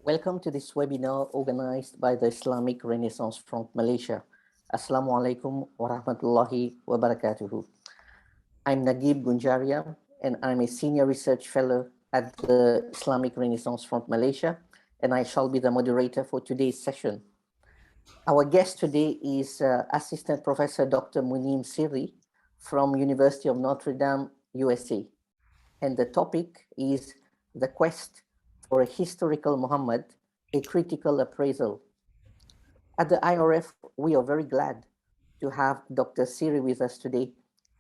Welcome to this webinar organized by the Islamic Renaissance Front Malaysia. Assalamu alaikum wa rahmatullahi wa barakatuhu. I'm Nageeb Gounjaria, and I'm a senior research fellow at the Islamic Renaissance Front Malaysia, and I shall be the moderator for today's session. Our guest today is Assistant Professor Dr. Mun'im Sirry from University of Notre Dame, USA. And the topic is the quest for a historical Muhammad, a critical appraisal. At the IRF, we are very glad to have Dr. Sirry with us today,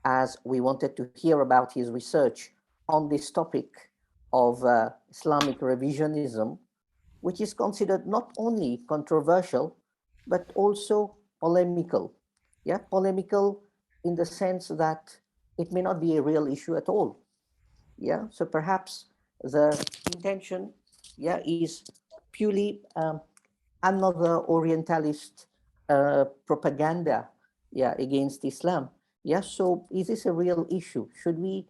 as we wanted to hear about his research on this topic of Islamic revisionism, which is considered not only controversial, but also polemical. Yeah, polemical in the sense that it may not be a real issue at all. Yeah, so perhaps the intention, yeah, is purely another Orientalist propaganda, yeah, against Islam. Yeah, so is this a real issue? Should we,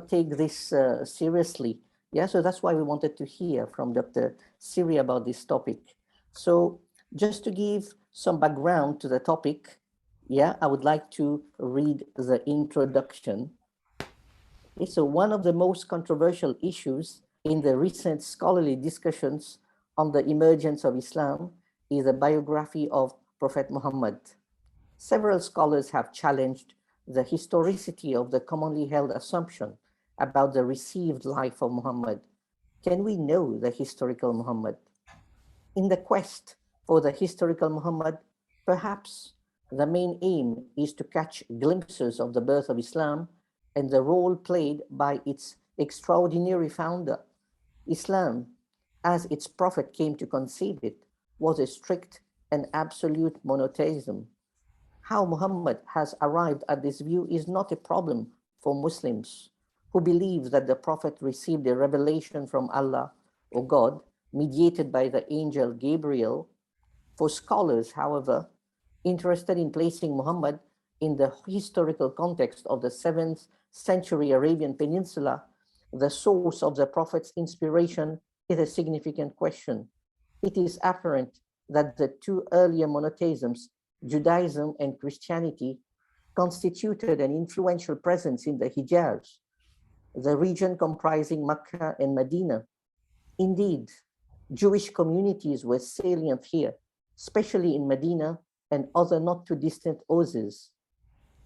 take this seriously? Yeah, so that's why we wanted to hear from Dr. Sirry about this topic. So just to give some background to the topic, yeah, I would like to read the introduction. Okay, so one of the most controversial issues in the recent scholarly discussions on the emergence of Islam is the biography of Prophet Muhammad. Several scholars have challenged the historicity of the commonly held assumption about the received life of Muhammad. Can we know the historical Muhammad? In the quest for the historical Muhammad, perhaps the main aim is to catch glimpses of the birth of Islam and the role played by its extraordinary founder. Islam, as its prophet came to conceive it, was a strict and absolute monotheism. How Muhammad has arrived at this view is not a problem for Muslims who believe that the prophet received a revelation from Allah or God, mediated by the angel Gabriel. For scholars, however, interested in placing Muhammad in the historical context of the 7th century Arabian Peninsula, the source of the prophet's inspiration is a significant question. It is apparent that the two earlier monotheisms, Judaism and Christianity, constituted an influential presence in the Hijaz, the region comprising Mecca and Madina. Indeed, Jewish communities were salient here, especially in Madina and other not too distant oases.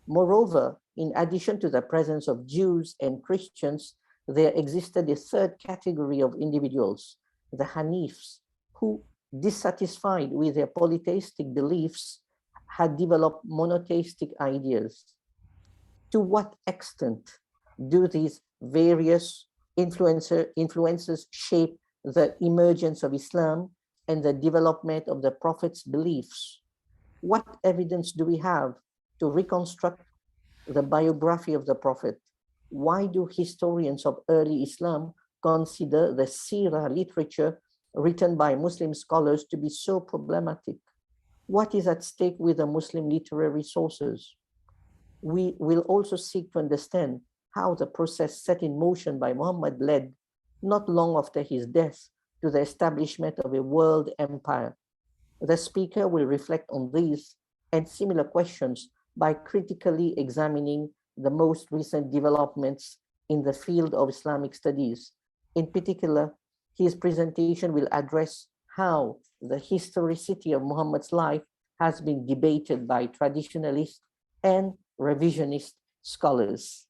Moreover, in addition to the presence of Jews and Christians, there existed a third category of individuals, the Hanifs, who, dissatisfied with their polytheistic beliefs, had developed monotheistic ideas. To what extent do these various influences shape the emergence of Islam and the development of the Prophet's beliefs? What evidence do we have to reconstruct the biography of the Prophet? Why do historians of early Islam consider the Sirah literature written by Muslim scholars to be so problematic? What is at stake with the Muslim literary sources? We will also seek to understand how the process set in motion by Muhammad led, not long after his death, to the establishment of a world empire. The speaker will reflect on these and similar questions by critically examining the most recent developments in the field of Islamic studies. In particular, his presentation will address how the historicity of Muhammad's life has been debated by traditionalist and revisionist scholars.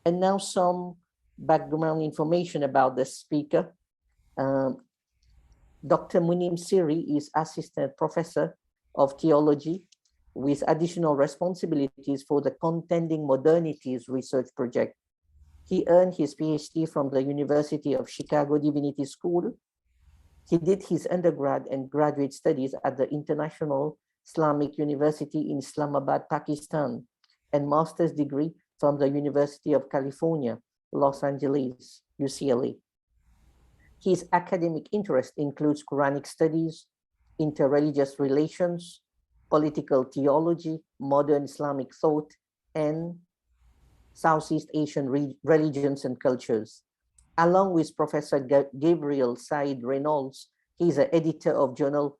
And now some background information about the speaker. Dr. Mun'im Sirry is Assistant Professor of Theology with additional responsibilities for the Contending Modernities Research Project. He earned his PhD from the University of Chicago Divinity School. He did his undergrad and graduate studies at the International Islamic University in Islamabad, Pakistan, and master's degree from the University of California, Los Angeles, UCLA. His academic interest includes Quranic studies, interreligious relations, political theology, modern Islamic thought, and Southeast Asian religions and cultures. Along with Professor Gabriel Said Reynolds, He's an editor of journal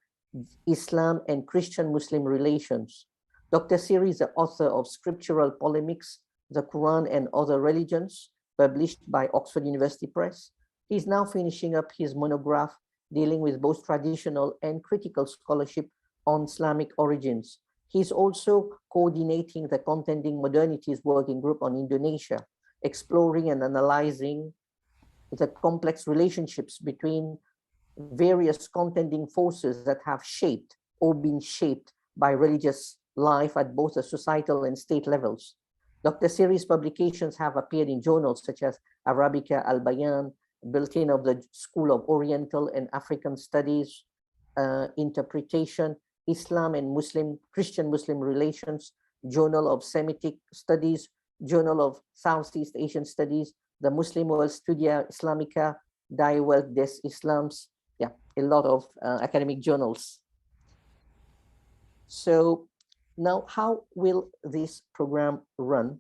Islam and Christian-Muslim Relations. Dr. Sirry is the author of Scriptural Polemics, the Quran and Other Religions, published by Oxford University Press. He's now finishing up his monograph dealing with both traditional and critical scholarship on Islamic origins. He's also coordinating the Contending Modernities Working Group on Indonesia, exploring and analyzing the complex relationships between various contending forces that have shaped or been shaped by religious life at both the societal and state levels. Dr. Sirry's publications have appeared in journals such as Arabica Al-Bayan, Bulletin of the School of Oriental and African Studies, Interpretation, Islam and Christian-Muslim Relations, Journal of Semitic Studies, Journal of Southeast Asian Studies, the Muslim World Studia Islamica, Die Welt des Islams, yeah, a lot of academic journals. So now how will this program run?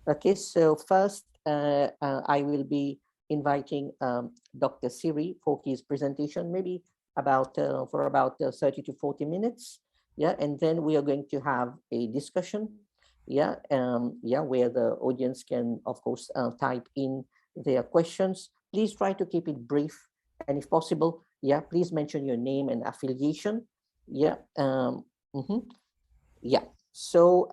Okay, so first I will be inviting Dr. Sirry for his presentation, maybe for about 30 to 40 minutes. Yeah, and then we are going to have a discussion. Yeah, where the audience can, of course, type in their questions. Please try to keep it brief, and if possible, yeah, please mention your name and affiliation. Yeah, yeah. So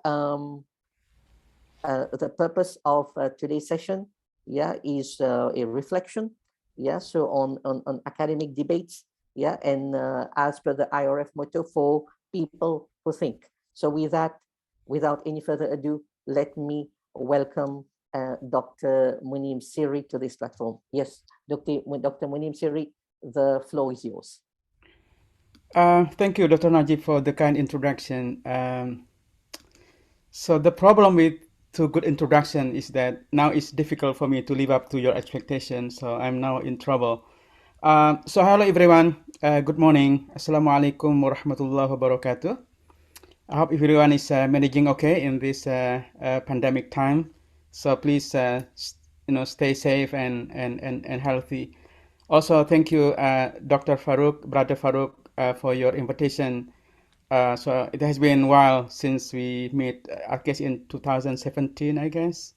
the purpose of today's session, yeah, is a reflection. Yeah, so on academic debates. Yeah, and as per the IRF motto, for people who think. So with that, without any further ado, let me welcome Dr. Mun'im Sirry to this platform. Yes, Dr. Mun'im Sirry, the floor is yours. Thank you, Dr. Nageeb, for the kind introduction. So the problem with too good introduction is that now it's difficult for me to live up to your expectations. So I'm now in trouble. So hello everyone. Good morning. Assalamualaikum warahmatullahi wabarakatuh. I hope everyone is managing okay in this pandemic time. So please, stay safe and healthy. Also, thank you, Dr. Farouk, Brother Farouk, for your invitation. So it has been a while since we met, I guess in 2017, I guess.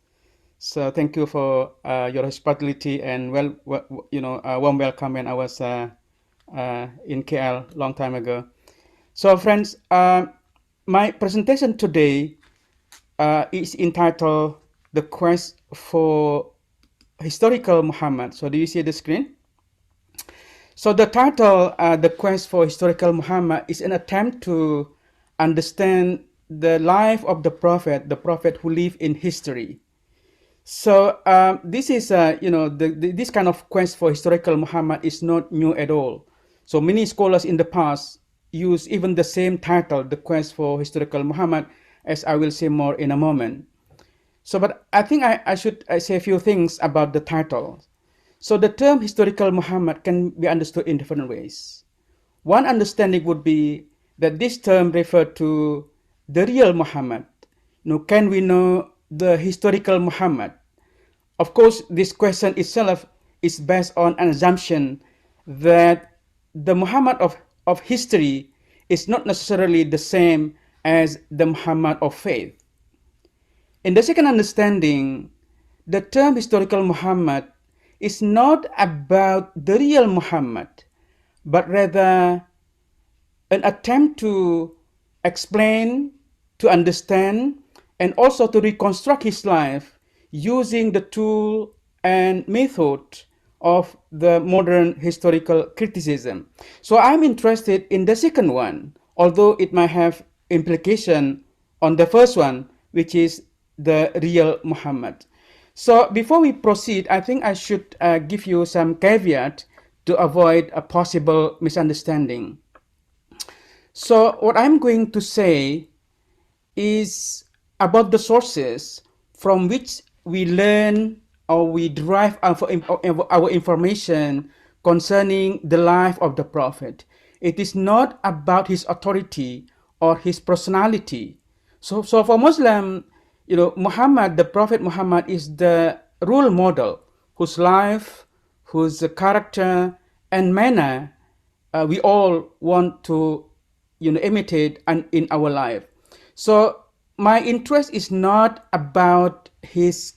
So thank you for your hospitality and warm welcome when I was in KL long time ago. So friends, my presentation today is entitled "The Quest for Historical Muhammad." So do you see the screen? So the title, "The Quest for Historical Muhammad," is an attempt to understand the life of the prophet who lived in history. So this is, this kind of quest for historical Muhammad is not new at all. So many scholars in the past use even the same title, "The Quest for Historical Muhammad," as I will say more in a moment. So, but I think I should say a few things about the title. So the term historical Muhammad can be understood in different ways. One understanding would be that this term refers to the real Muhammad. Can we know the historical Muhammad? Of course, this question itself is based on an assumption that the Muhammad of history is not necessarily the same as the Muhammad of faith. In the second understanding, the term historical Muhammad is not about the real Muhammad, but rather an attempt to explain, to understand, and also to reconstruct his life using the tool and method of the modern historical criticism. So I'm interested in the second one, although it might have implication on the first one, which is the real Muhammad. So before we proceed, I think I should give you some caveat to avoid a possible misunderstanding. So what I'm going to say is about the sources from which we learn or we derive our information concerning the life of the Prophet. It is not about his authority or his personality. So for Muslim, Muhammad, the Prophet Muhammad, is the role model whose life, whose character and manner we all want to, imitate and in our life. So my interest is not about his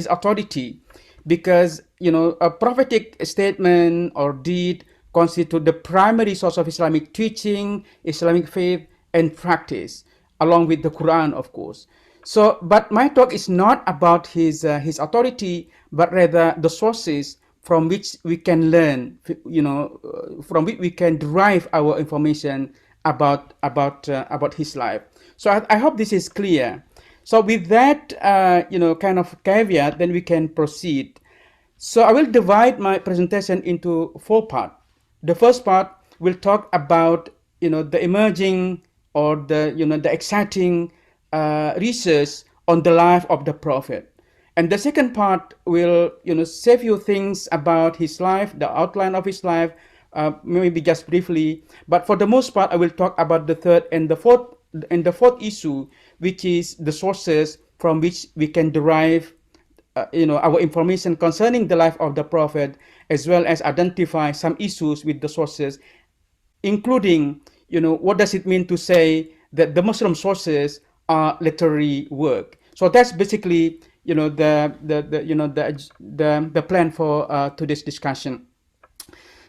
authority, because a prophetic statement or deed constitute the primary source of Islamic teaching, Islamic faith and practice, along with the Quran, of course. So, but my talk is not about his authority, but rather the sources from which we can learn, from which we can derive our information about his life. So I hope this is clear. So with that, kind of caveat, then we can proceed. So I will divide my presentation into 4 parts. The first part will talk about the emerging or the exciting research on the life of the Prophet. And the second part will say a few things about his life, the outline of his life, maybe just briefly. But for the most part, I will talk about the third and the fourth issue, which is the sources from which we can derive our information concerning the life of the Prophet, as well as identify some issues with the sources, including what does it mean to say that the Muslim sources are literary work. So that's basically the plan for today's discussion.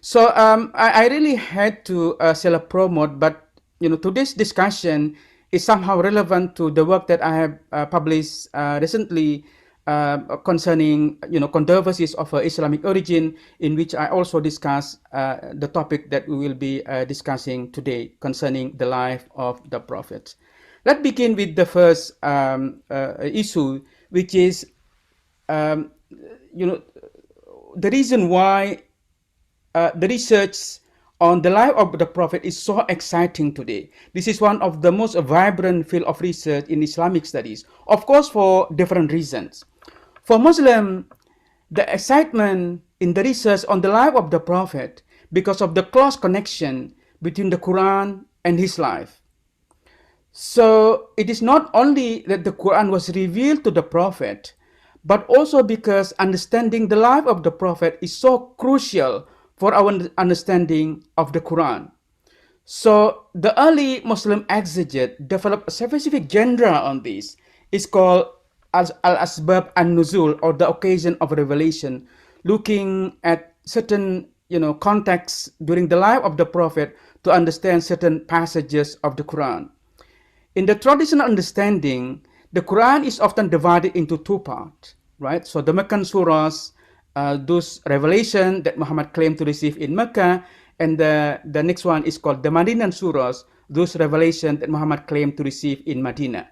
So I really had to self-promote, but today's discussion is somehow relevant to the work that I have published recently concerning controversies of Islamic origin, in which I also discuss the topic that we will be discussing today concerning the life of the Prophet. Let's begin with the first issue, which is the reason why the research on the life of the Prophet is so exciting today. This is one of the most vibrant field of research in Islamic studies, of course, for different reasons. For Muslims, the excitement in the research on the life of the Prophet because of the close connection between the Quran and his life. So it is not only that the Quran was revealed to the Prophet, but also because understanding the life of the Prophet is so crucial for our understanding of the Quran. So the early Muslim exegete developed a specific genre on this. It's called al-asbab an-nuzul, or the occasion of revelation, looking at certain contexts during the life of the Prophet to understand certain passages of the Quran. In the traditional understanding, the Quran is often divided into 2 parts, right? So the Meccan surahs, those revelation that Muhammad claimed to receive in Mecca, and the next one is called the Madinan surahs, those revelation that Muhammad claimed to receive in Madina.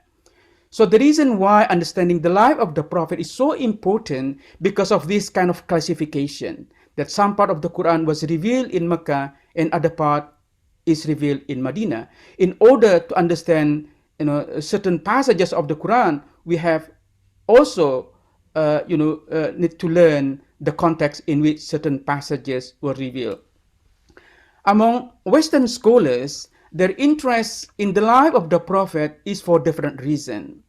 So the reason why understanding the life of the Prophet is so important because of this kind of classification, that some part of the Quran was revealed in Mecca and other part is revealed in Madina. In order to understand certain passages of the Quran, we have also need to learn the context in which certain passages were revealed. Among Western scholars, their interest in the life of the Prophet is for different reasons.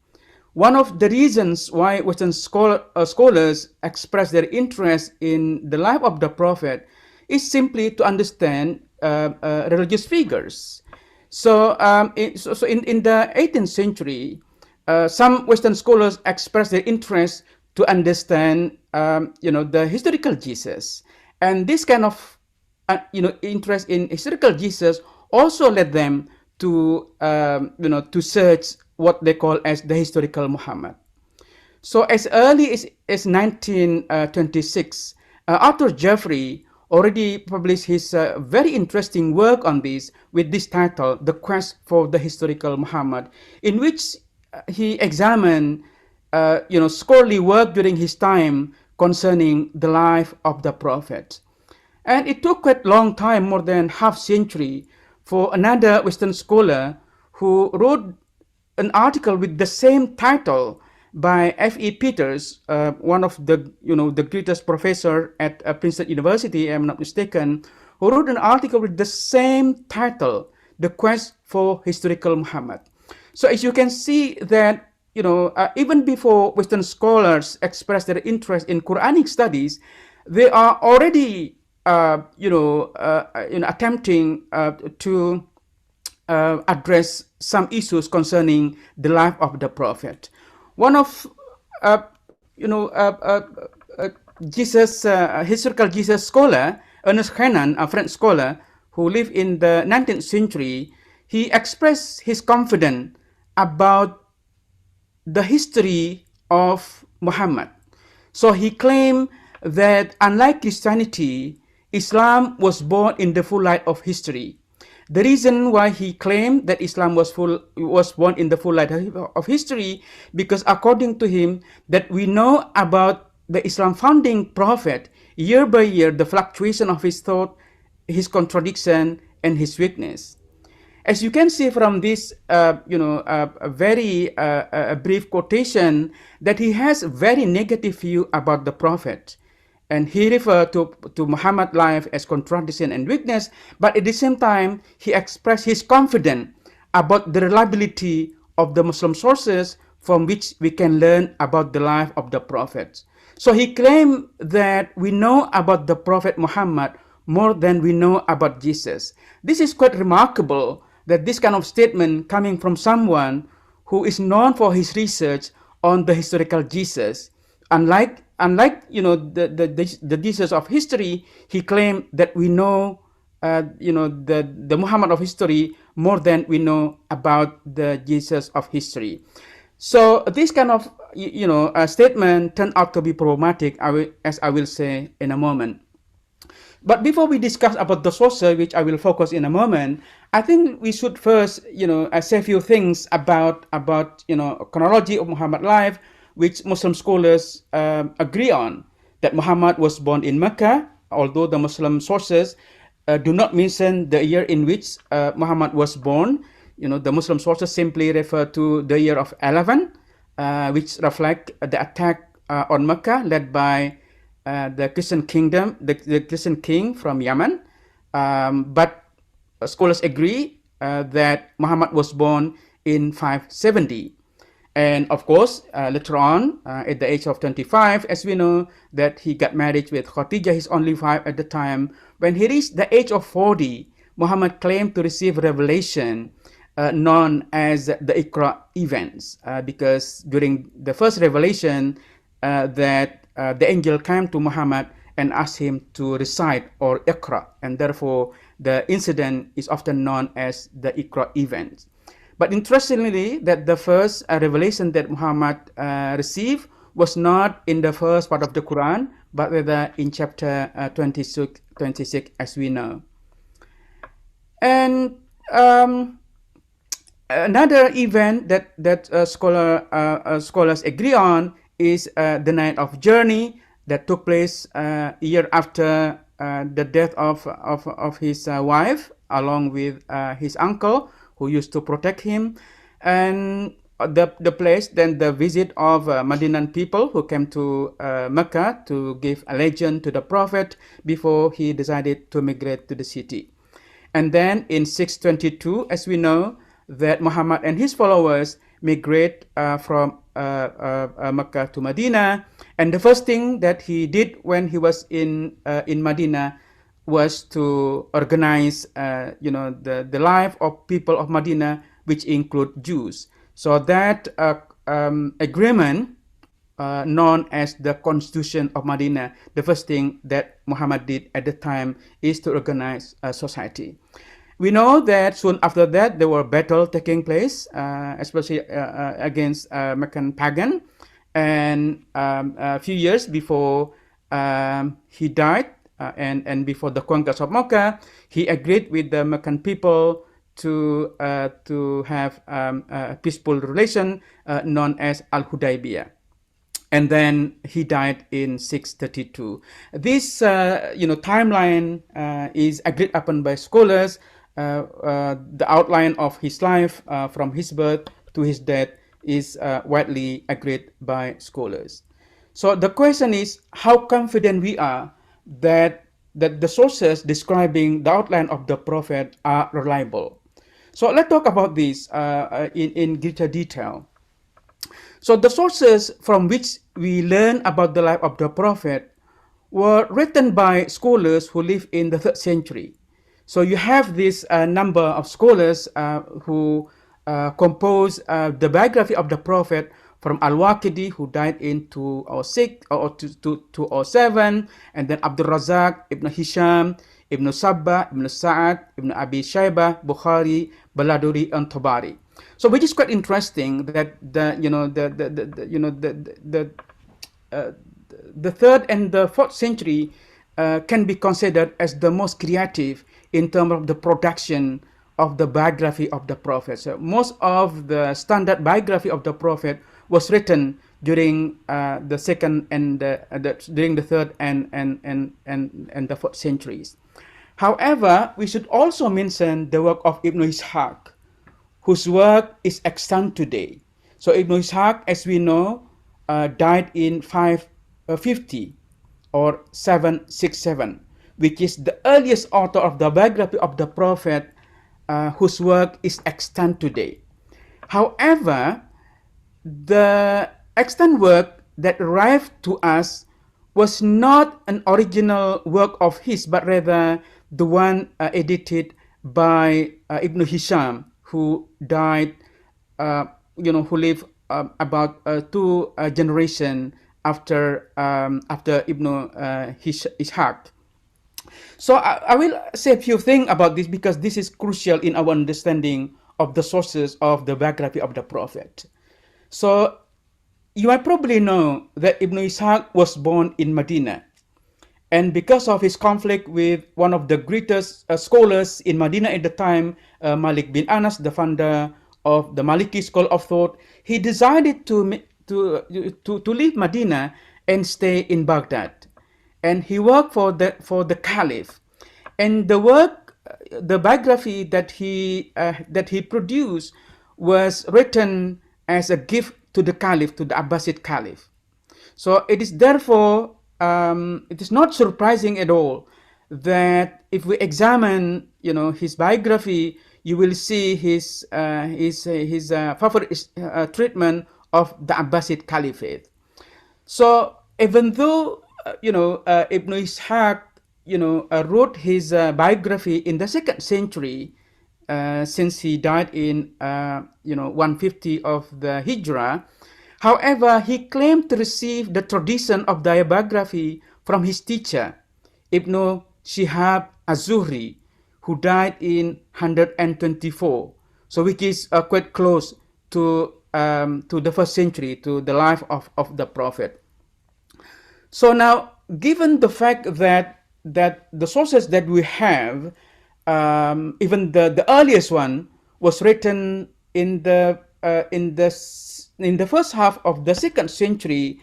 One of the reasons why Western scholars express their interest in the life of the Prophet is simply to understand religious figures. So, in the 18th century, some Western scholars express their interest to understand, the historical Jesus, and this kind of, interest in historical Jesus also led them to, to search what they call as the historical Muhammad. So, as early as 1926, Arthur Jeffrey already published his very interesting work on this with this title, The Quest for the Historical Muhammad, in which he examined scholarly work during his time concerning the life of the Prophet. And it took quite a long time, more than half century, for another Western scholar who wrote an article with the same title by F.E. Peters, one of the the greatest professor at Princeton University, I'm not mistaken, who wrote an article with the same title, The Quest for Historical Muhammad. So as you can see that even before Western scholars express their interest in Quranic studies, they are already attempting to address some issues concerning the life of the prophet. One of uh, you know Jesus historical Jesus scholar Ernest Renan, a French scholar who lived in the 19th century, he expressed his confidence about the history of Muhammad. So he claimed that unlike Christianity, Islam was born in the full light of history. The reason why he claimed that Islam was born in the full light of history, because according to him, that we know about the Islam founding prophet year by year, the fluctuation of his thought, his contradiction, and his weakness. As you can see from this, a very brief quotation, that he has a very negative view about the prophet. And he referred to Muhammad's life as contradiction and weakness, but at the same time, he expressed his confidence about the reliability of the Muslim sources from which we can learn about the life of the prophet. So he claimed that we know about the prophet Muhammad more than we know about Jesus. This is quite remarkable, that this kind of statement coming from someone who is known for his research on the historical Jesus. Unlike the Jesus of history, he claimed that we know the Muhammad of history more than we know about the Jesus of history. So this kind of statement turned out to be problematic, as I will say in a moment. But before we discuss about the sources, which I will focus in a moment, I think we should first, say a few things about chronology of Muhammad's life, which Muslim scholars agree on. That Muhammad was born in Mecca, although the Muslim sources do not mention the year in which Muhammad was born. The Muslim sources simply refer to the year of 11, which reflect the attack on Mecca led by the Christian kingdom, the Christian king from Yemen. But scholars agree that Muhammad was born in 570. And of course, later on, at the age of 25, as we know, that he got married with Khadijah, his only wife at the time. When he reached the age of 40, Muhammad claimed to receive revelation known as the Iqra events, because during the first revelation that the angel came to Muhammad and asked him to recite or Iqra, and therefore the incident is often known as the Iqra event. But interestingly, that the first revelation that Muhammad received was not in the first part of the Quran, but rather in chapter 26, as we know. And another event that scholars agree on is the night of journey that took place a year after the death of his wife, along with his uncle, who used to protect him, and the place, then the visit of Madinan people who came to Mecca to give allegiance to the Prophet before he decided to migrate to the city. And then in 622, as we know, that Muhammad and his followers migrate from Mecca to Madina, and the first thing that he did when he was in Madina was to organize, the life of people of Madina, which include Jews. So that agreement, known as the Constitution of Madina, the first thing that Muhammad did at the time is to organize a society. We know that soon after that there were battles taking place, especially against Meccan pagan, and a few years before he died, and before the conquest of Mecca, he agreed with the Meccan people to have a peaceful relation known as Al-Hudaybiyah. And then he died in 632. This timeline is agreed upon by scholars. The outline of his life from his birth to his death is widely agreed by scholars. So the question is how confident we are that the sources describing the outline of the prophet are reliable. So let's talk about this in greater detail. So the sources from which we learn about the life of the prophet were written by scholars who live in the 3rd century. So you have this number of scholars who compose the biography of the Prophet, from Al-Waqidi, who died in 206 or 207, and then Abdul Razak, Ibn Hisham, Ibn Sabba, Ibn Sa'ad, Ibn Abi Shaybah, Bukhari, Baladuri, and Tabari. So which is quite interesting that the 3rd and the 4th century can be considered as the most creative in terms of the production of the biography of the Prophet. So most of the standard biography of the Prophet was written during the 2nd and during the 3rd and the 4th centuries. However, we should also mention the work of Ibn Ishaq, whose work is extant today. So Ibn Ishaq, as we know, died in 550 or 767, which is the earliest author of the biography of the Prophet, whose work is extant today. However, the extant work that arrived to us was not an original work of his, but rather the one edited by Ibn Hisham, who died, who lived about 2 generations after Ibn Ishaq. So I will say a few things about this, because this is crucial in our understanding of the sources of the biography of the Prophet. So you might probably know that Ibn Ishaq was born in Madina. And because of his conflict with one of the greatest scholars in Madina at the time, Malik bin Anas, the founder of the Maliki school of thought, he decided to leave Madina and stay in Baghdad. And he worked for the Caliph. And the biography that he produced was written as a gift to the Caliph, to the Abbasid Caliph. So it is therefore, it is not surprising at all that if we examine, his biography, you will see his favorite treatment of the Abbasid Caliphate. So even though Ibn Ishaq wrote his biography in the 2nd century, since he died in 150 of the Hijrah. However, he claimed to receive the tradition of the biography from his teacher, Ibn Shihab az-Zuhri, who died in 124. So which is quite close to the 1st century, to the life of the Prophet. So now, given the fact that the sources that we have, even the earliest one was written in the first half of the 2nd century,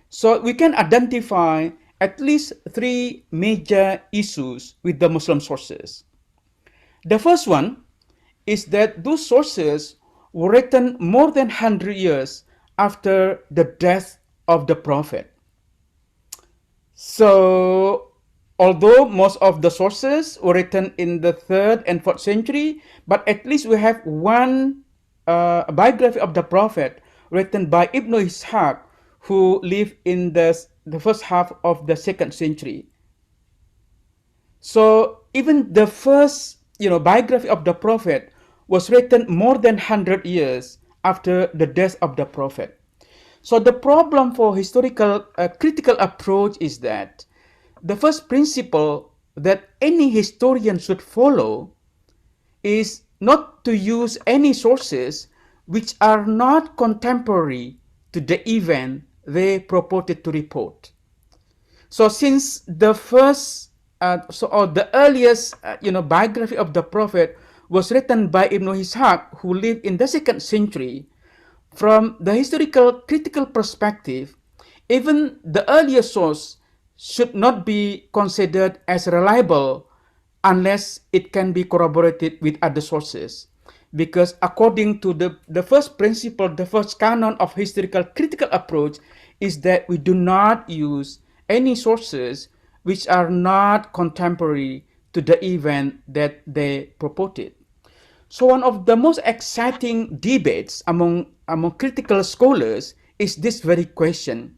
so we can identify at least 3 major issues with the Muslim sources. The first one is that those sources were written more than 100 years after the death of the Prophet. So, although most of the sources were written in the 3rd and 4th century, but at least we have one biography of the Prophet written by Ibn Ishaq, who lived in the first half of the 2nd century. So even the first biography of the Prophet was written more than 100 years after the death of the Prophet. So the problem for historical critical approach is that the first principle that any historian should follow is not to use any sources which are not contemporary to the event they purported to report. So since the first or the earliest biography of the Prophet was written by Ibn Ishaq, who lived in the 2nd century, from the historical critical perspective, even the earlier source should not be considered as reliable unless it can be corroborated with other sources. Because according to the first principle, the first canon of historical critical approach is that we do not use any sources which are not contemporary to the event that they purported. So one of the most exciting debates among critical scholars is this very question: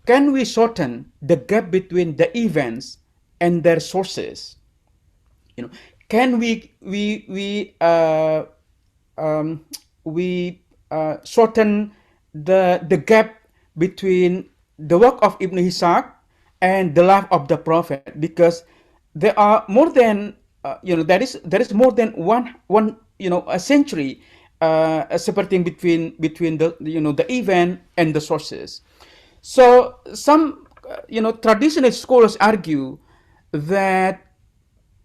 can we shorten the gap between the events and their sources? You know, can um, we shorten the gap between the work of Ibn Ishaq and the life of the Prophet? Because there are more than there is more than one a century separating between the event and the sources. So some traditional scholars argue that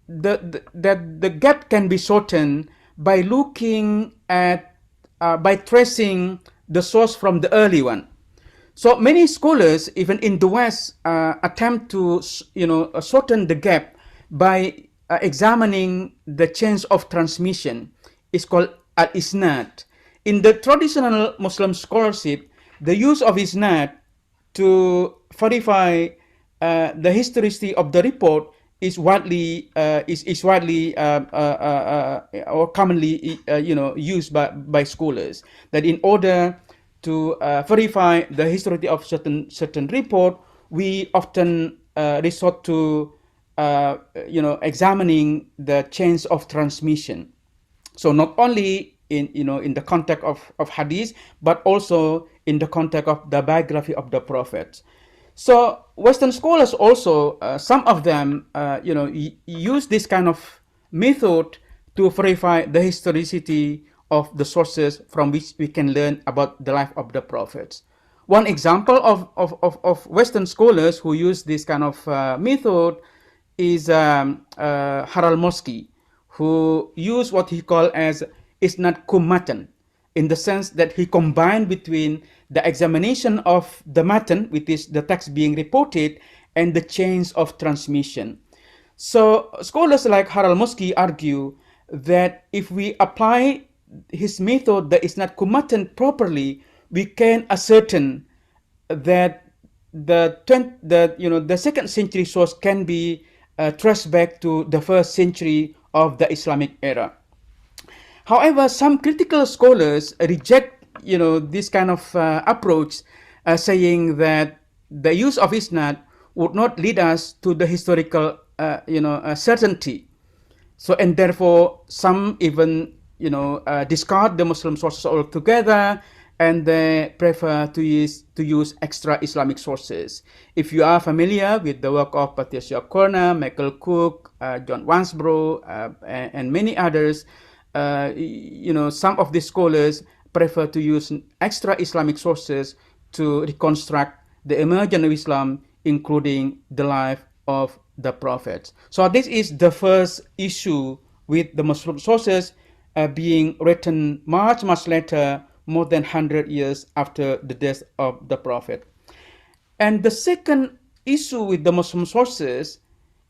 the gap can be shortened by looking at by tracing the source from the early one. So many scholars, even in the West, attempt to shorten the gap by examining the chains of transmission. It's called al-isnad. In the traditional Muslim scholarship, the use of isnad to verify the historicity of the report is widely or commonly used by scholars. That in order to verify the historicity of certain report, we often resort to examining the chains of transmission. So not only in the context of hadith, but also in the context of the biography of the Prophet. So Western scholars also, some of them, use this kind of method to verify the historicity of the sources from which we can learn about the life of the prophets. One example of Western scholars who use this kind of method is Harald Moski, who used what he called as isnad kummatan, in the sense that he combined between the examination of the matan, which is the text being reported, and the chains of transmission. So scholars like Harald Moski argue that if we apply his method, the isnad kummatan, properly, we can ascertain that the second century source can be traced back to the first century of the Islamic era. However, some critical scholars reject this kind of approach, saying that the use of isnad would not lead us to the historical certainty. So, and therefore some even discard the Muslim sources altogether, and they prefer to use extra Islamic sources. If you are familiar with the work of Patricia Corner, Michael Cook, John Wansbrough, and many others, some of these scholars prefer to use extra Islamic sources to reconstruct the emergence of Islam, including the life of the prophets. So this is the first issue with the Muslim sources being written much later, more than 100 years after the death of the prophet. And the second issue with the Muslim sources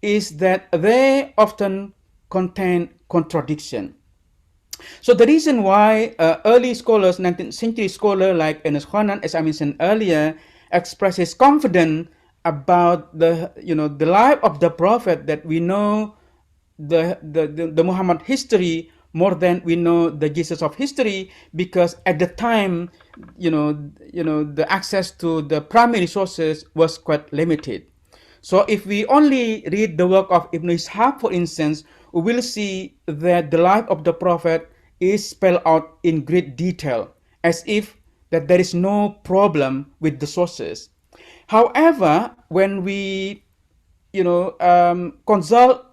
is that they often contain contradiction. So the reason why early scholars, 19th century scholars like Ernest Honan, as I mentioned earlier, expresses confidence about the life of the prophet, that we know the Muhammad history more than we know the Jesus of history, because at the time, the access to the primary sources was quite limited. So if we only read the work of Ibn Ishaq, for instance, we will see that the life of the prophet is spelled out in great detail, as if that there is no problem with the sources. However, when we consult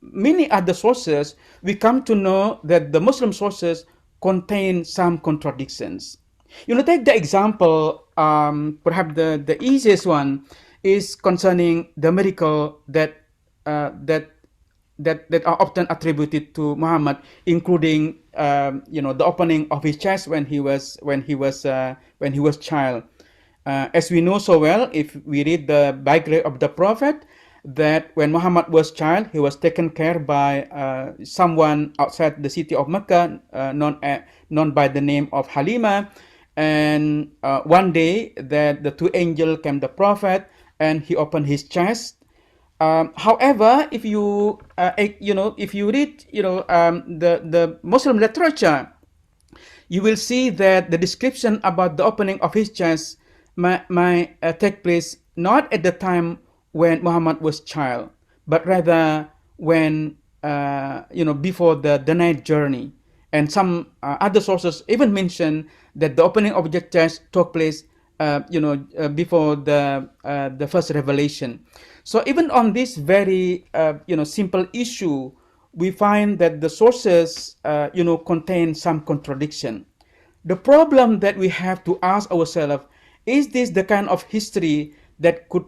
many other sources, we come to know that the Muslim sources contain some contradictions. Take the example, perhaps the easiest one is concerning the miracle that are often attributed to Muhammad, including the opening of his chest when he was child. As we know so well, if we read the biography of the prophet, that when Muhammad was child, he was taken care by someone outside the city of Mecca, known by the name of Halima. And one day, that the two angels came to the prophet, and he opened his chest. However, if you read the Muslim literature, you will see that the description about the opening of his chest take place not at the time when Muhammad was child, but rather when before the night journey. And some other sources even mention that the opening of the church took place before the first revelation. So even on this very simple issue, we find that the sources contain some contradiction. The problem that we have to ask ourselves, is this the kind of history that could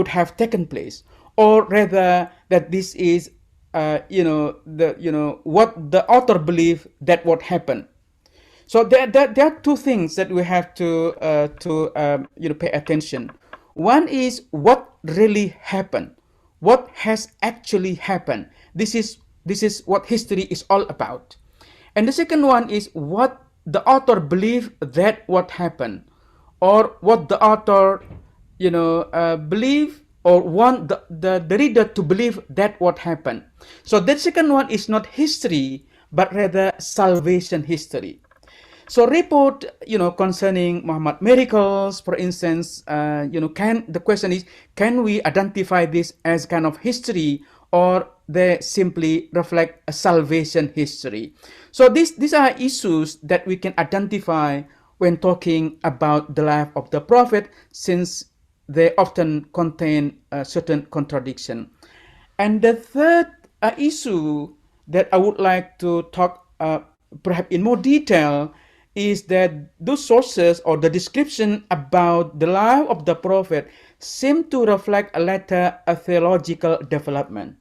have taken place, or rather that this is what the author believed that what happened. So there are two things that we have to pay attention. One is what really happened, what has actually happened. This is what history is all about. And the second one is what the author believed that what happened, or what the author believe or want the reader to believe that what happened. So that second one is not history, but rather salvation history. So report, concerning Muhammad miracles, for instance, the question is, can we identify this as kind of history, or they simply reflect a salvation history? So these are issues that we can identify when talking about the life of the Prophet, since they often contain a certain contradiction. And the third issue that I would like to talk perhaps in more detail is that those sources or the description about the life of the Prophet seem to reflect a theological development.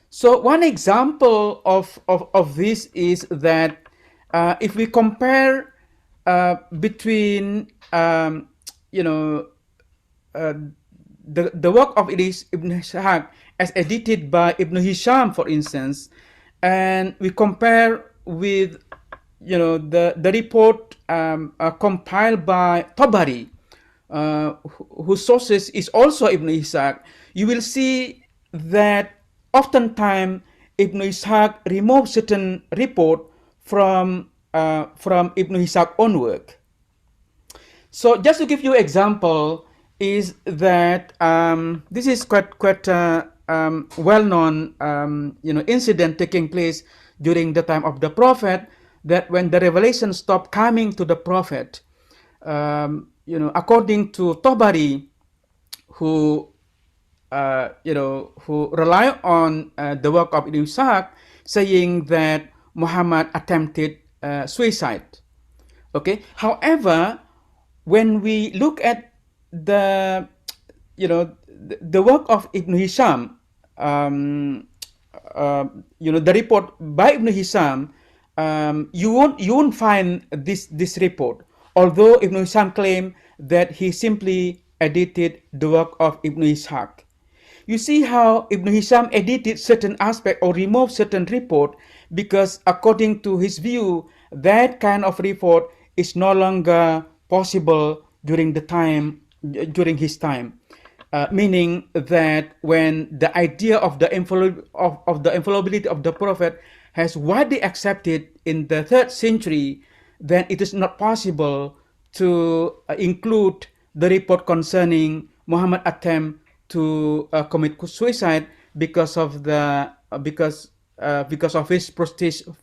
So one example of this is that if we compare between the work of Ibn Ishaq as edited by Ibn Hisham, for instance, and we compare with the report compiled by Tabari, whose sources is also Ibn Ishaq, you will see that oftentimes Ibn Ishaq removed certain report from Ibn Ishaq's own work. So just to give you an example, is that this is quite well-known incident taking place during the time of the Prophet, that when the revelation stopped coming to the Prophet, according to Tabari, who rely on the work of Ibn Ishaq, saying that Muhammad attempted suicide. Okay. However, when we look at the work of Ibn Hisham, the report by Ibn Hisham, you won't find this report. Although Ibn Hisham claimed that he simply edited the work of Ibn Ishaq. You see how Ibn Hisham edited certain aspect or removed certain report, because according to his view, that kind of report is no longer possible during his time. Meaning that when the idea of the infallibility of the Prophet has widely accepted in the 3rd century, then it is not possible to include the report concerning Muhammad attempt to commit suicide because of his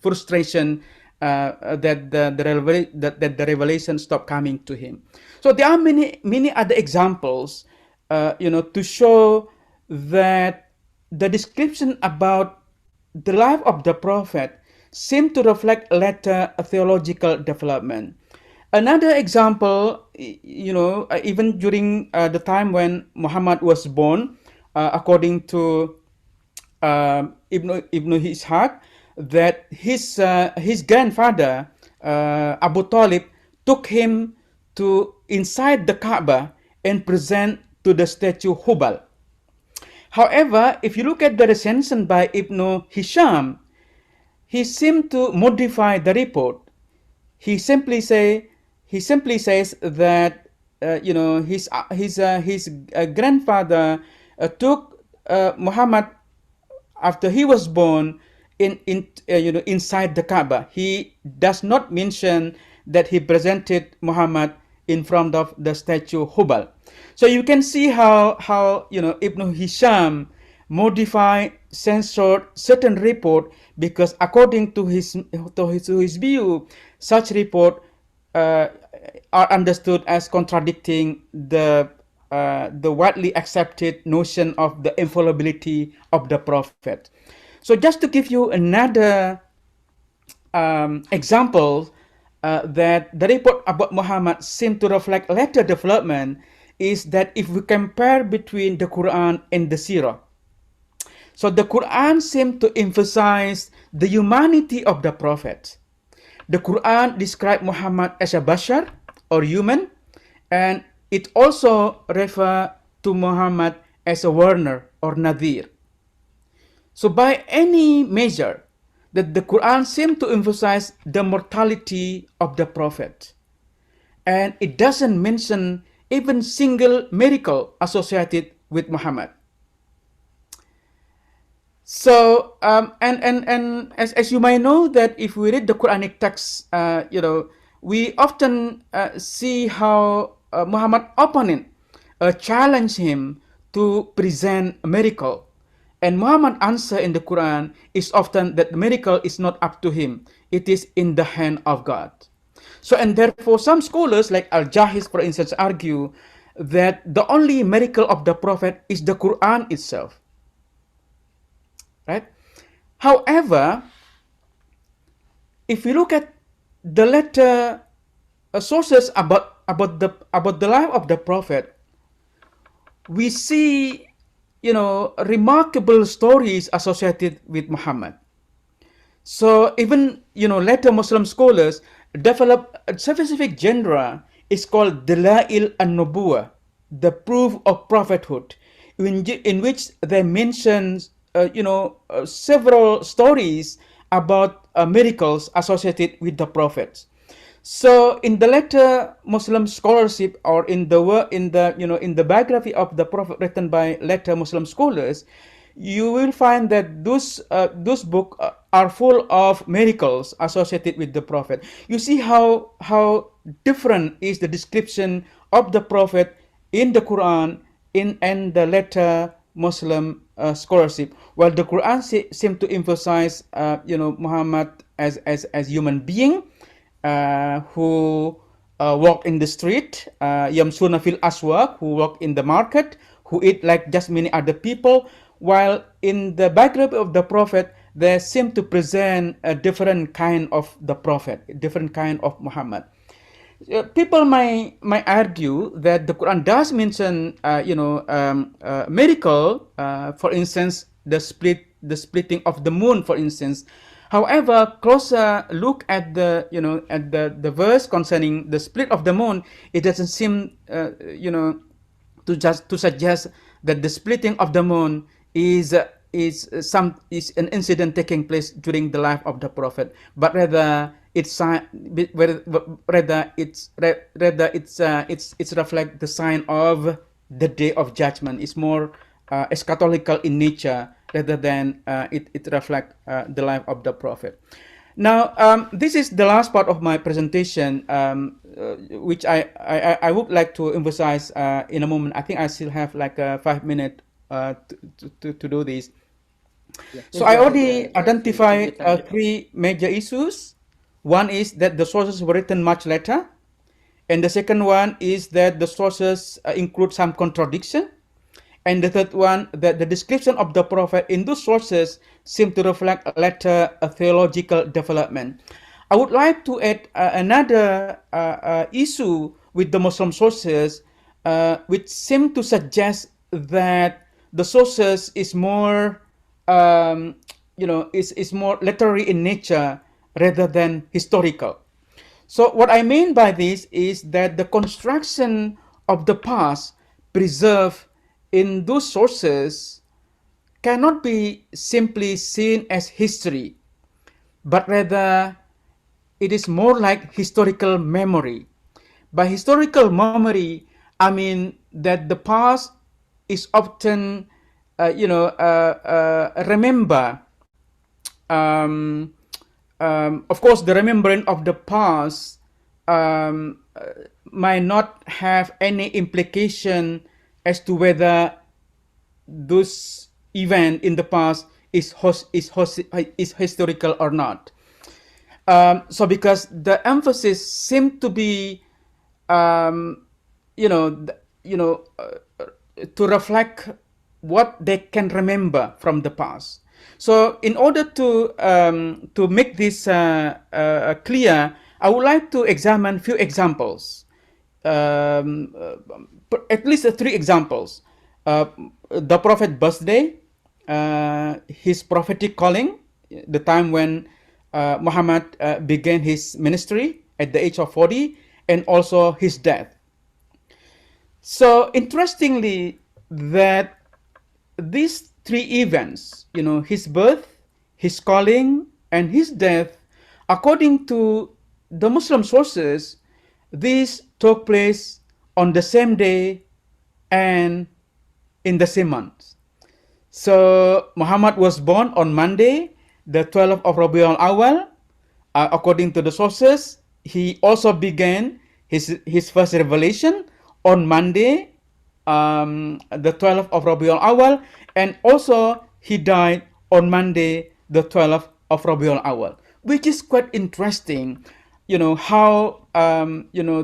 frustration that the revelation stopped coming to him. So there are many other examples, to show that the description about the life of the Prophet seemed to reflect later a theological development. Another example, even during the time when Muhammad was born, according to Ibn Ishaq, that his grandfather Abu Talib took him to inside the Kaaba and present to the statue Hubal. However, if you look at the recension by Ibn Hisham, he seemed to modify the report. He simply says that his grandfather took Muhammad after he was born inside the Kaaba. He does not mention that he presented Muhammad in front of the statue Hubal. So you can see how Ibn Hisham modified, censored certain report because according to his view, such report are understood as contradicting the widely accepted notion of the infallibility of the prophet. So just to give you another example that the report about Muhammad seem to reflect later development is that if we compare between the Quran and the Sirah, so the Quran seems to emphasize the humanity of the prophet. The Quran describes Muhammad as a bashar or human, and it also refers to Muhammad as a warner or nadir. So by any measure, that the Quran seems to emphasize the mortality of the prophet. And it doesn't mention even single miracle associated with Muhammad. So, and as you might know that if we read the Quranic text, we often see how Muhammad opponent challenge him to present a miracle. And Muhammad's answer in the Quran is often that the miracle is not up to him. It is in the hand of God. So, and therefore some scholars like Al-Jahiz, for instance, argue that the only miracle of the Prophet is the Quran itself. Right? However, if we look at the later sources about the life of the Prophet, we see remarkable stories associated with Muhammad. So even later Muslim scholars develop a specific genre. It's called Dalail an-Nubuwah, the proof of prophethood, in which they mention several stories about miracles associated with the prophets. So in the later Muslim scholarship, or in the biography of the Prophet written by later Muslim scholars, you will find that those books are full of miracles associated with the Prophet. You see how different is the description of the Prophet in the Quran and the later Muslim scholarship. While the Quran seems to emphasize Muhammad as human being, who walk in the street, yamsuna fil aswaq, who walk in the market, who eat like just many other people, while in the biography of the Prophet, they seem to present a different kind of the Prophet, a different kind of Muhammad. People might argue that the Quran does mention, miracle, for instance, the splitting of the moon, for instance. However, closer look at the verse concerning the split of the moon, it doesn't seem, to suggest that the splitting of the moon is an incident taking place during the life of the Prophet, but rather it's reflect the sign of the day of judgment. It's more eschatological in nature rather than it reflect the life of the Prophet. Now, this is the last part of my presentation, which I would like to emphasize in a moment. I think I still have like 5 minutes to do this. Yeah, So please I go ahead, already identified three major issues. One is that the sources were written much later. And the second one is that the sources include some contradiction. And the third one, that the description of the Prophet in those sources seem to reflect a later theological development. I would like to add another issue with the Muslim sources, which seem to suggest that the sources is more, is more literary in nature rather than historical. So what I mean by this is that the construction of the past preserved in those sources cannot be simply seen as history, but rather it is more like historical memory. By historical memory, I mean that the past is often, remember. Of course, the remembering of the past might not have any implication as to whether those event in the past is historical or not. So because the emphasis seemed to be, you know, to reflect what they can remember from the past. So in order to make this clear, I would like to examine few examples, at least 3 examples. The prophet birthday, his prophetic calling, the time when Muhammad began his ministry at the age of 40, and also his death. So interestingly, that these 3 events, his birth, his calling, and his death, according to the Muslim sources, these took place on the same day and in the same month. So Muhammad was born on Monday, the 12th of Rabiul Awal. According to the sources, he also began his first revelation on Monday, the 12th of Rabiul Awal, and also he died on Monday, the 12th of Rabiul Awal, which is quite interesting. How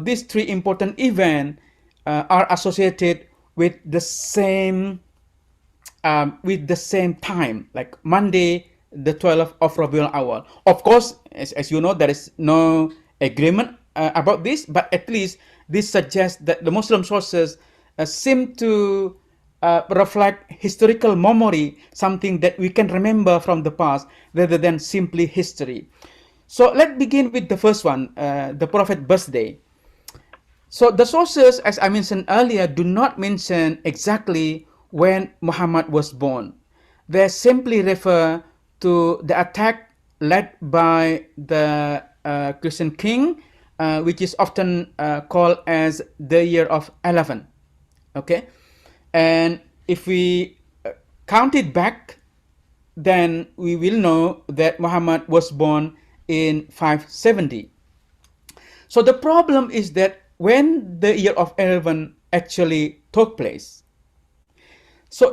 these 3 important events are associated with the same time, like Monday, the 12th of Rabiul Awal. Of course, as you know, there is no agreement about this, but at least this suggests that the Muslim sources seem to reflect historical memory, something that we can remember from the past rather than simply history. So let's begin with the first one, the Prophet birthday. So the sources, as I mentioned earlier, do not mention exactly when Muhammad was born. They simply refer to the attack led by the Christian king, which is often called as the year of 11. Okay, and if we count it back, then we will know that Muhammad was born in 570. So the problem is that when the year of 11 actually took place. So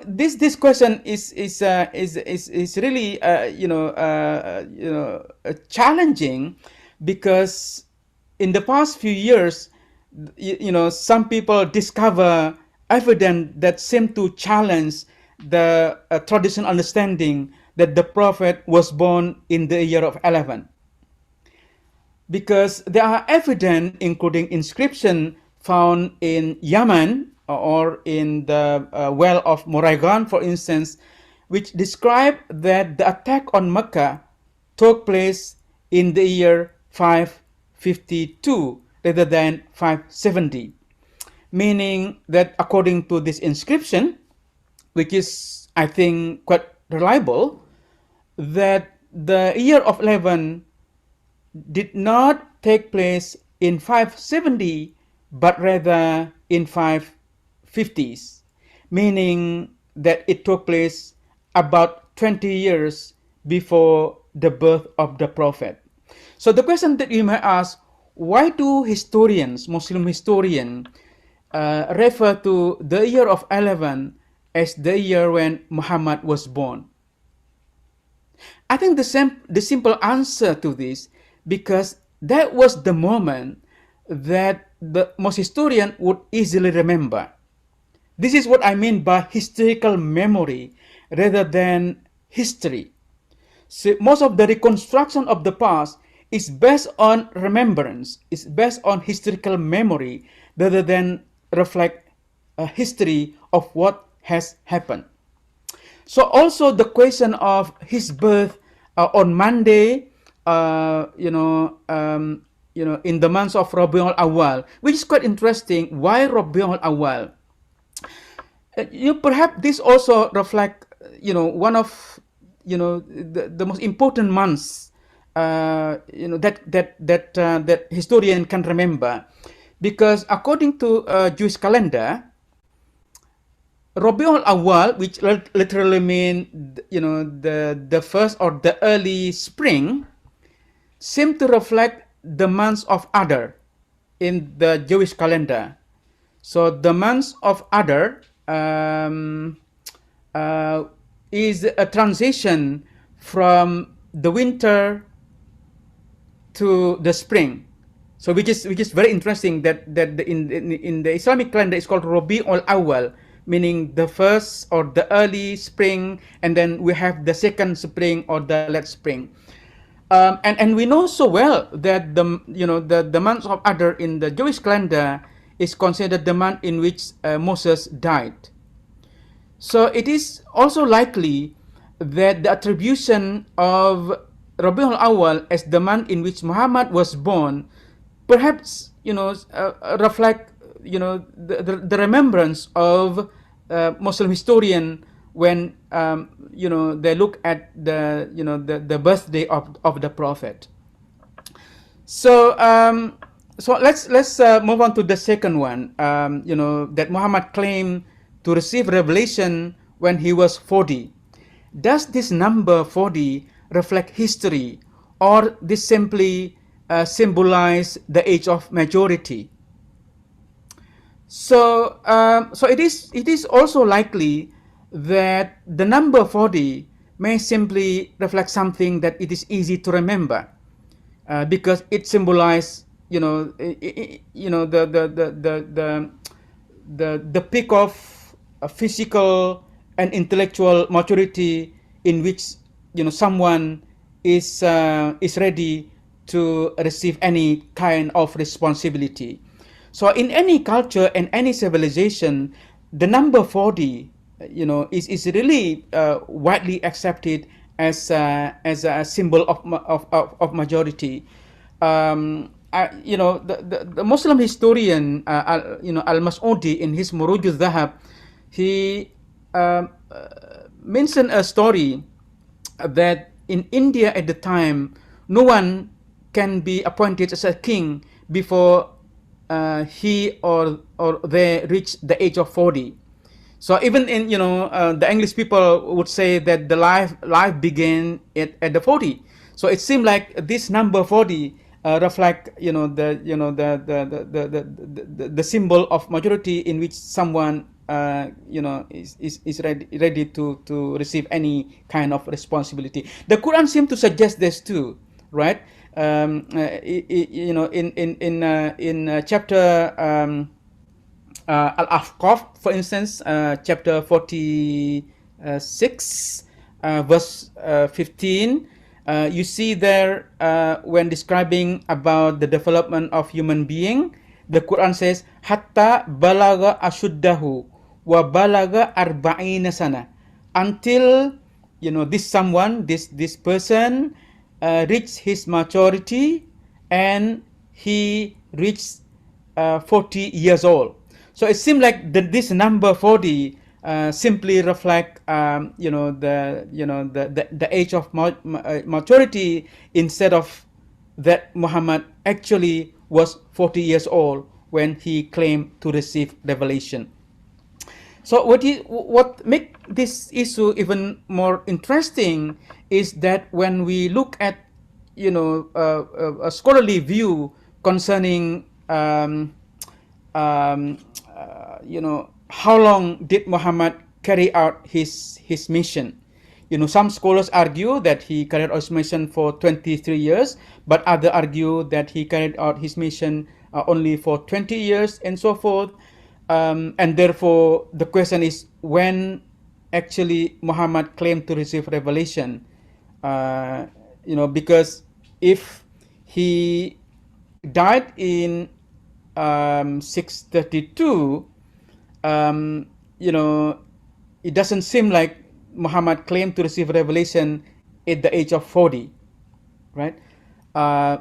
this question is really challenging, because in the past few years, some people discover evidence that seem to challenge the traditional understanding that the prophet was born in the year of 11, because there are evidence, including inscription found in Yemen or in the well of Moraygan, for instance, which describe that the attack on Mecca took place in the year 552 rather than 570, meaning that according to this inscription, which is, I think, quite reliable, that the year of 11 did not take place in 570, but rather in 550s, meaning that it took place about 20 years before the birth of the prophet. So the question that you may ask, why do historians, Muslim historians, refer to the year of 11 as the year when Muhammad was born? I think the simple answer to this, because that was the moment that the most historian would easily remember. This is what I mean by historical memory rather than history. So most of the reconstruction of the past is based on remembrance, is based on historical memory rather than reflect a history of what has happened. So also the question of his birth on Monday, in the months of Rabiul Awal, which is quite interesting. Why Rabiul Awal? Perhaps this also reflect, one of, the most important months, that historian can remember, because according to Jewish calendar, Rabiul Awal, which literally mean, the first or the early spring, seem to reflect the months of Adar in the Jewish calendar. So the months of Adar is a transition from the winter to the spring. So which is very interesting that in the Islamic calendar it's called Rabi'ul Awwal, meaning the first or the early spring, and then we have the second spring or the late spring. And we know so well that the month of Adar in the Jewish calendar is considered the month in which Moses died. So it is also likely that the attribution of Rabiul Awal as the month in which Muhammad was born, perhaps reflect the remembrance of Muslim historian when they look at the birthday of the Prophet. So let's move on to the second one. That Muhammad claimed to receive revelation when he was 40. Does this number 40 reflect history, or this simply symbolize the age of majority? So it is also likely that the number 40 may simply reflect something that it is easy to remember, because it symbolizes the peak of physical and intellectual maturity in which someone is ready to receive any kind of responsibility. So in any culture and any civilization, the number 40 is really widely accepted as a symbol of majority. The Muslim historian Al-Mas'udi in his Murujul Dhahab, he mentioned a story that in India at the time, no one can be appointed as a king before he or they reach the age of 40. So even in the English people would say that the life began at the 40. So it seemed like this number 40 reflect the symbol of majority in which someone is ready to receive any kind of responsibility. The Quran seems to suggest this too, right? In chapter Al-Ahqaf, for instance, chapter 46, verse 15, you see there when describing about the development of human being, the Quran says, Hatta balaga ashuddahu wa balaga arba'ina sana. Until this person reached his maturity and he reached 40 years old. So it seems like this number 40 simply reflect the age of maturity, instead of that Muhammad actually was 40 years old when he claimed to receive revelation. So what make this issue even more interesting is that when we look at a scholarly view concerning how long did Muhammad carry out his mission. Some scholars argue that he carried out his mission for 23 years, but others argue that he carried out his mission only for 20 years and so forth. And therefore, the question is, when actually Muhammad claimed to receive revelation? Because if he died in 632, it doesn't seem like Muhammad claimed to receive revelation at the age of 40, right?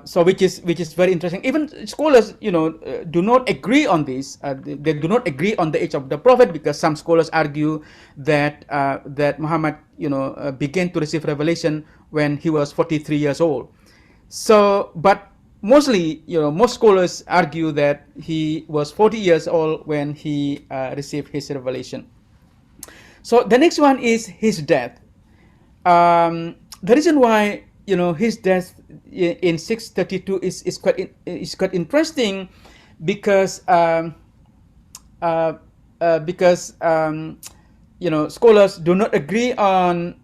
So which is very interesting. Even scholars, do not agree on this. They do not agree on the age of the Prophet, because some scholars argue that Muhammad, began to receive revelation when he was 43 years old. So, but mostly, most scholars argue that he was 40 years old when he received his revelation. So the next one is his death. The reason why his death in 632 is quite interesting because scholars do not agree on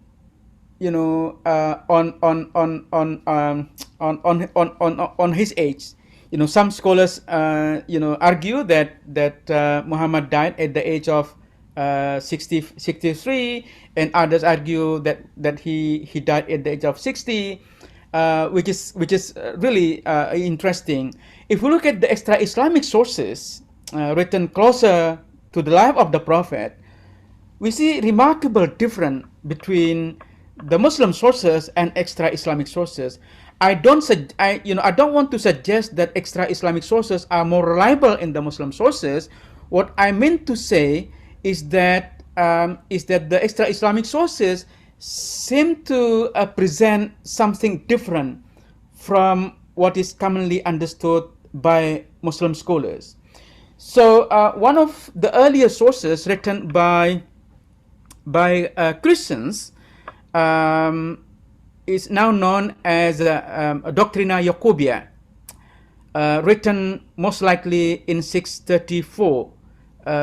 on his age. Some scholars argue that Muhammad died at the age of 63, and others argue that he died at the age of 60, which is really interesting. If we look at the extra Islamic sources written closer to the life of the Prophet, we see remarkable difference between the Muslim sources and extra Islamic sources. I don't want to suggest that extra Islamic sources are more reliable in the Muslim sources. What I meant to say is that the extra Islamic sources seem to present something different from what is commonly understood by Muslim scholars. So one of the earlier sources written by Christians is now known as Doctrina Jacobia, written most likely in 634,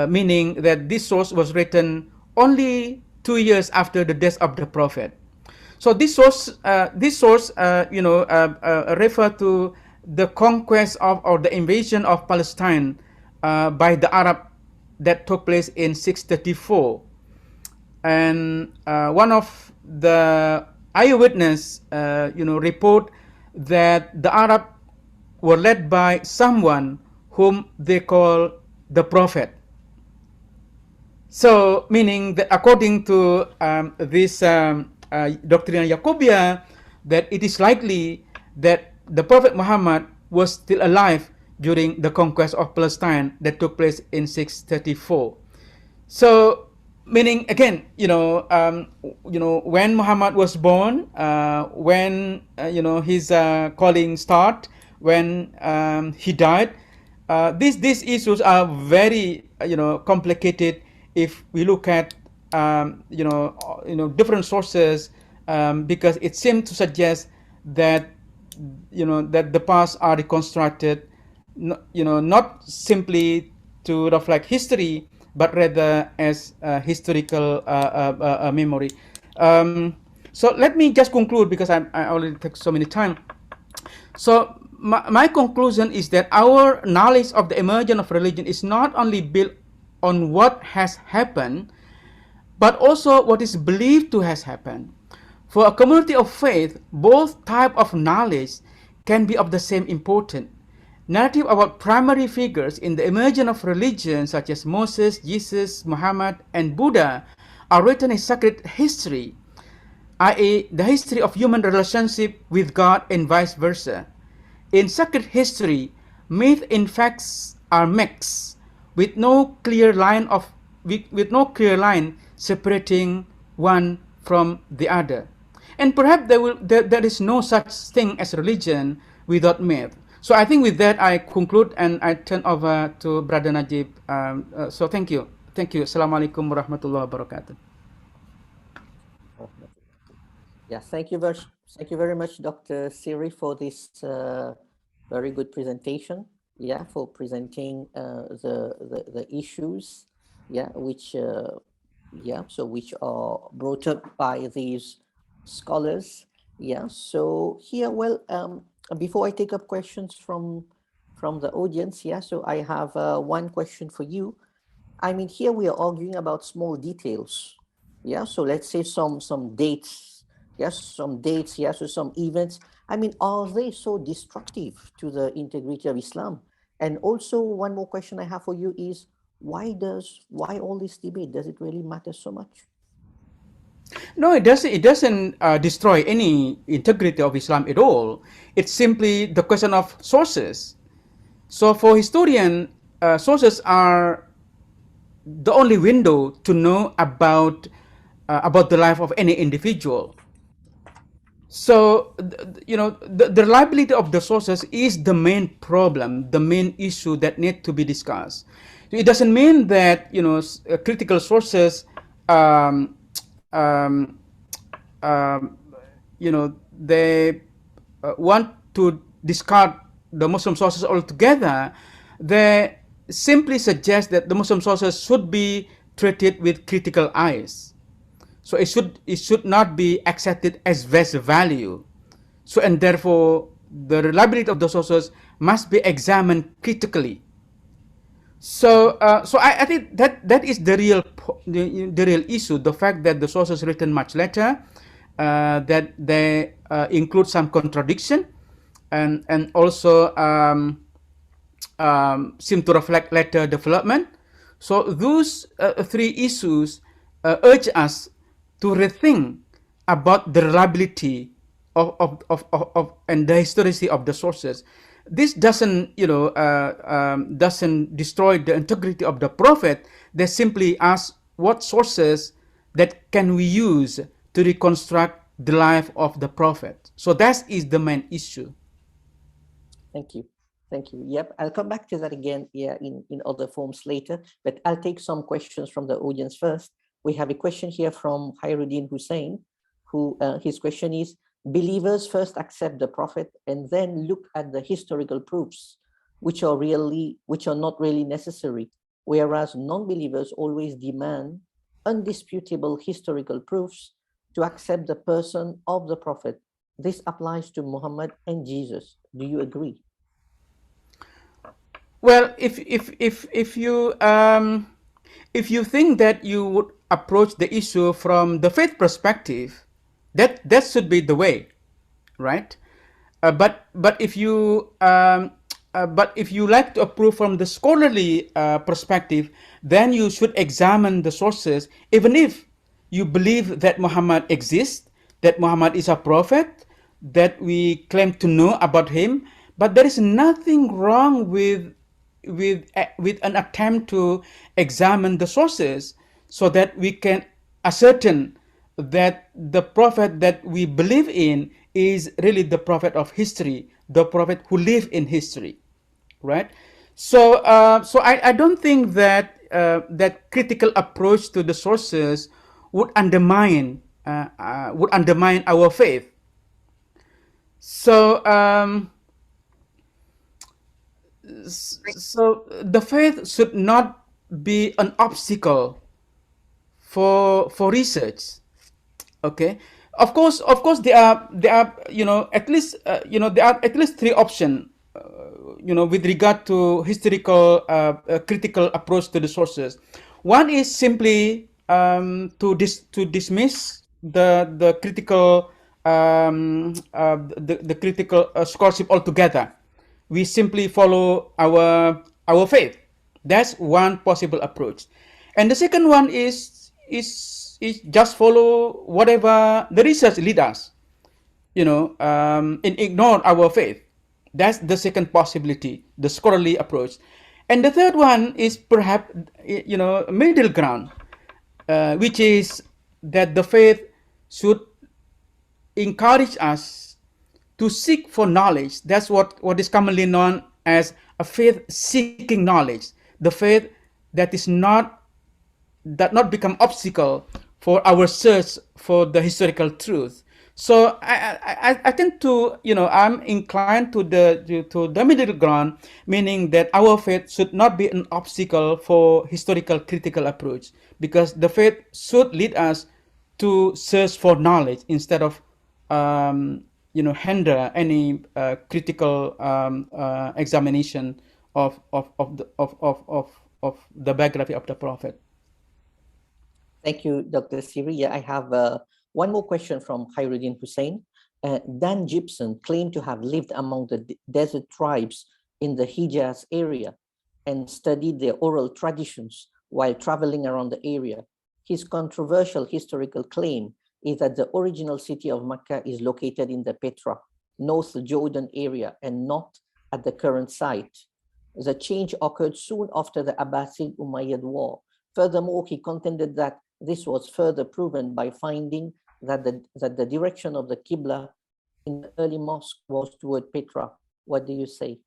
meaning that this source was written only 2 years after the death of the Prophet. So this source refer to the conquest of or the invasion of Palestine by the Arab that took place in 634. And one of the eyewitness, report that the Arab were led by someone whom they call the Prophet. So, meaning that according to this Doctrina Jacobia, that it is likely that the Prophet Muhammad was still alive during the conquest of Palestine that took place in 634. So, meaning again, when Muhammad was born, when his calling start, when he died, these issues are very complicated if we look at different sources, because it seems to suggest that that the past are reconstructed, not simply to reflect history, but rather as historical memory. So let me just conclude, because I already took so many time. So my conclusion is that our knowledge of the emergence of religion is not only built on what has happened, but also what is believed to has happened. For a community of faith, both type of knowledge can be of the same importance. Narrative about primary figures in the emergence of religion, such as Moses, Jesus, Muhammad, and Buddha, are written in sacred history, i.e., the history of human relationship with God and vice versa. In sacred history, myth and facts are mixed, with no clear line separating one from the other. And perhaps there is no such thing as religion without myth. So I think with that I conclude and I turn over to Brother Nageeb. So thank you. Assalamualaikum warahmatullahi wabarakatuh. Yeah, thank you very much, Dr. Sirry, for this very good presentation. Yeah, for presenting the issues. Yeah, which which are brought up by these scholars. Yeah. So here, before I take up questions from the audience, yeah. So I have one question for you. I mean, here we are arguing about small details. Yeah. So let's say some dates. Yes, some dates. Yeah. So some events. I mean, are they so destructive to the integrity of Islam? And also, one more question I have for you is, why all this debate? Does it really matter so much? No, it doesn't. It doesn't destroy any integrity of Islam at all. It's simply the question of sources. So for historian, sources are the only window to know about the life of any individual. So the reliability of the sources is the main problem, the main issue that need to be discussed. It doesn't mean that critical sources they want to discard the Muslim sources altogether, they simply suggest that the Muslim sources should be treated with critical eyes. So it should not be accepted as best value. So and therefore the reliability of the sources must be examined critically. So I think that is the real issue. The fact that the sources written much later, that they include some contradiction, and also seem to reflect later development. So those three issues urge us to rethink about the reliability of and the historicity of the sources. This doesn't, doesn't destroy the integrity of the prophet. They simply ask what sources that can we use to reconstruct the life of the prophet. So that is the main issue. Thank you. Thank you. Yep, I'll come back to that again, yeah, in other forms later, but I'll take some questions from the audience first. We have a question here from Khairuddin Hussein, who his question is, believers first accept the prophet and then look at the historical proofs, which are not really necessary, whereas non-believers always demand undisputable historical proofs to accept the person of the prophet. This applies to Muhammad and Jesus. Do you agree? Well, if you think that you would approach the issue from the faith perspective, that should be the way, right? But if you like to approve from the scholarly perspective, then you should examine the sources, even if you believe that Muhammad exists, that Muhammad is a prophet, that we claim to know about him. But there is nothing wrong with an attempt to examine the sources so that we can ascertain that the prophet that we believe in is really the prophet of history, the prophet who lived in history, right? So I don't think that that critical approach to the sources would undermine our faith. So so the faith should not be an obstacle for research. Okay, of course there are at least there are at least three options with regard to historical critical approach to the sources. One is simply to dismiss the critical the critical scholarship altogether. We simply follow our faith. That's one possible approach. And the second one is just follow whatever the research lead us, and ignore our faith. That's the second possibility, the scholarly approach. And the third one is perhaps, middle ground, which is that the faith should encourage us to seek for knowledge. That's what is commonly known as a faith seeking knowledge. The faith that is not become obstacle for our search for the historical truth. So I tend to, I'm inclined to the middle ground, meaning that our faith should not be an obstacle for historical critical approach, because the faith should lead us to search for knowledge instead of hinder any critical examination of the biography of the prophet. Thank you, Dr. Sirry. Yeah, I have one more question from Khairuddin Hussein. Dan Gibson claimed to have lived among the desert tribes in the Hijaz area and studied their oral traditions while traveling around the area. His controversial historical claim is that the original city of Mecca is located in the Petra, North Jordan area, and not at the current site. The change occurred soon after the Abbasid Umayyad War. Furthermore, he contended that this was further proven by finding that the direction of the Qibla in the early mosque was toward Petra. What do you say?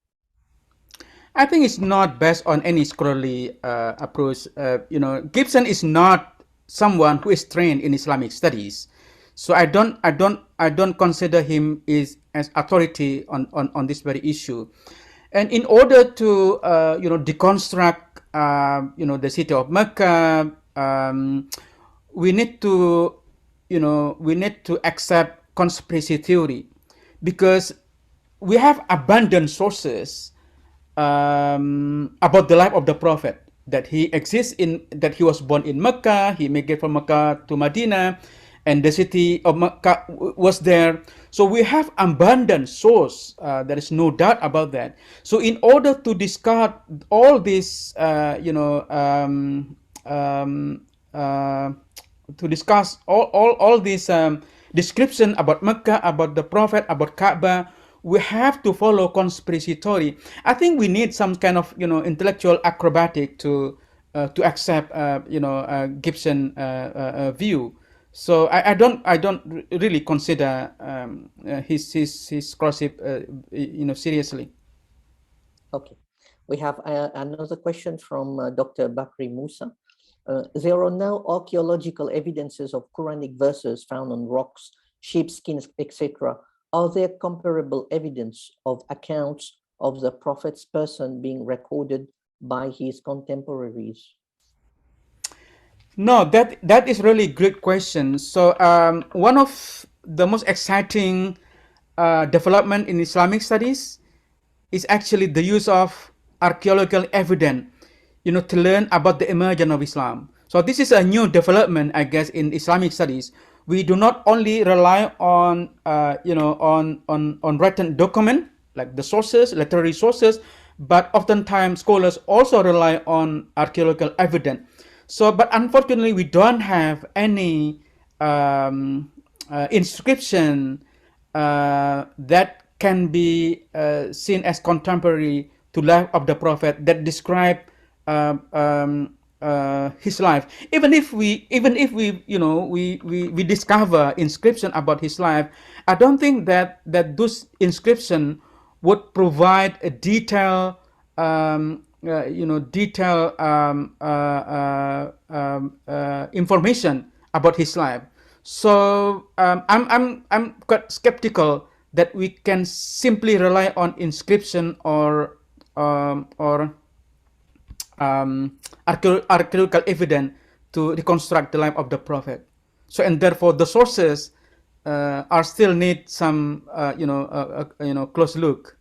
I think it's not based on any scholarly approach. Gibson is not someone who is trained in Islamic studies. So I don't consider him is as authority on this very issue. And in order to deconstruct the city of Mecca, we need to accept conspiracy theory, because we have abundant sources about the life of the prophet, that he exists in, that he was born in Mecca, he migrated from Mecca to Madina, and the city of Mecca was there. So we have abundant source. There is no doubt about that. So in order to discard all this, to discuss all this description about Mecca, about the Prophet, about Kaaba, we have to follow conspiracy theory. I think we need some kind of intellectual acrobatic to accept Gibson view. So I don't really consider his scholarship seriously. Okay. We have another question from Dr. Bakri Musa. There are now archaeological evidences of Quranic verses found on rocks, sheepskins, etc. Are there comparable evidence of accounts of the Prophet's person being recorded by his contemporaries? No, that is really great question. So one of the most exciting development in Islamic studies is actually the use of archaeological evidence, to learn about the emergence of Islam. So this is a new development, I guess, in Islamic studies. We do not only rely on, on written document, like the sources, literary sources, but oftentimes scholars also rely on archaeological evidence. So, but unfortunately, we don't have any inscription that can be seen as contemporary to life of the Prophet, that describe his life. Even if we we discover inscription about his life, I don't think that those inscription would provide a detailed information about his life. So I'm quite skeptical that we can simply rely on inscription or archaeological evidence to reconstruct the life of the Prophet. So, and therefore the sources are still need some close look.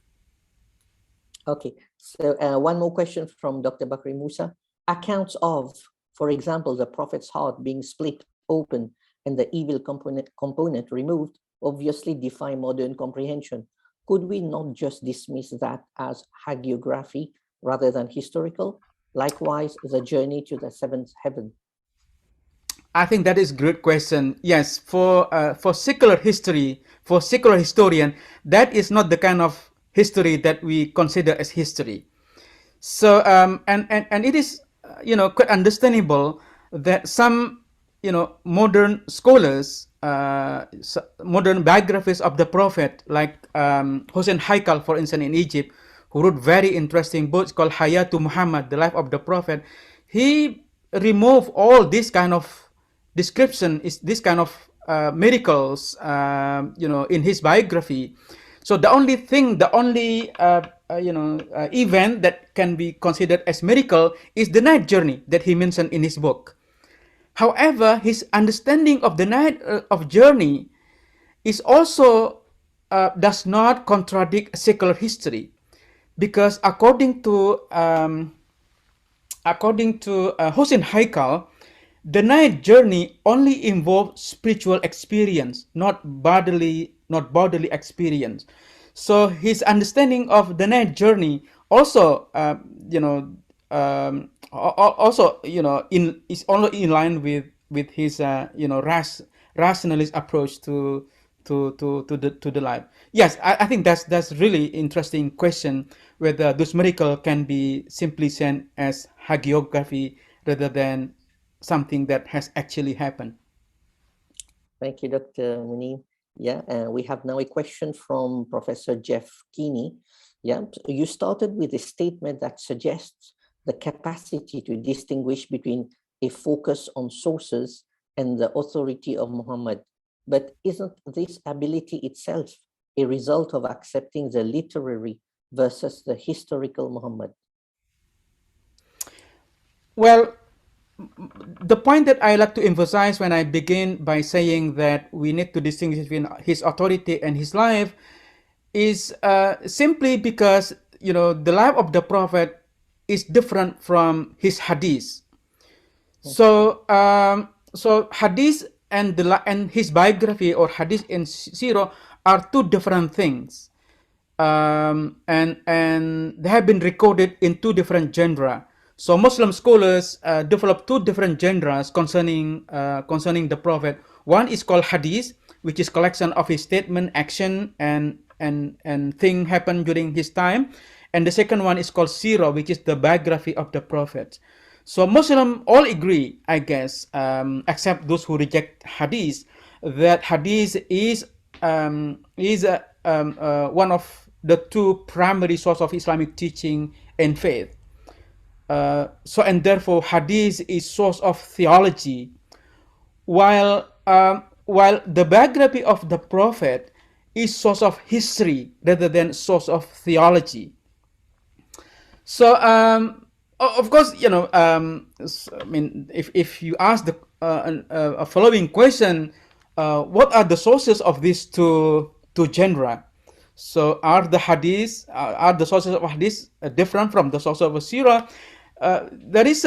Okay, so one more question from Dr. Bakri Musa. Accounts of, for example, the Prophet's heart being split open and the evil component removed obviously defy modern comprehension. Could we not just dismiss that as hagiography rather than historical? Likewise, the journey to the seventh heaven. I think that is a great question. Yes, for secular history, for secular historian, that is not the kind of history that we consider as history. So and it is quite understandable that some modern scholars, modern biographies of the Prophet, like Hossein Haikal, for instance, in Egypt, who wrote very interesting books called Hayatu Muhammad, the life of the Prophet. He removed all this kind of description, is this kind of miracles, in his biography. So the only thing, the only event that can be considered as miracle is the night journey that he mentioned in his book. However, his understanding of the night of journey is also does not contradict secular history, because according to Hossein Haikal, the night journey only involves spiritual experience, not bodily experience. So his understanding of the night journey also, is only in line with his rationalist approach to the life. Yes, I think that's really interesting question, whether those miracle can be simply seen as hagiography rather than something that has actually happened. Thank you, Dr. Mun'im. Yeah, we have now a question from Professor Jeff Keeney. Yeah, you started with a statement that suggests the capacity to distinguish between a focus on sources and the authority of Muhammad. But isn't this ability itself a result of accepting the literary versus the historical Muhammad? Well, the point that I like to emphasize when I begin by saying that we need to distinguish between his authority and his life is simply because the life of the prophet is different from his hadith. So hadith and his biography, or hadith and sirah, are two different things, and they have been recorded in two different genres. So Muslim scholars develop two different genres concerning the prophet. One is called hadith, which is collection of his statement, action, and thing happened during his time, and the second one is called sirah, which is the biography of the prophet. So Muslims all agree, I guess, except those who reject hadith, that hadith is one of the two primary sources of Islamic teaching and faith. And therefore, hadith is source of theology, while the biography of the prophet is source of history rather than source of theology. So, of course, I mean, if you ask a following question, what are the sources of these two genera? So, are the hadiths, are the sources of hadith different from the sources of sirah? There is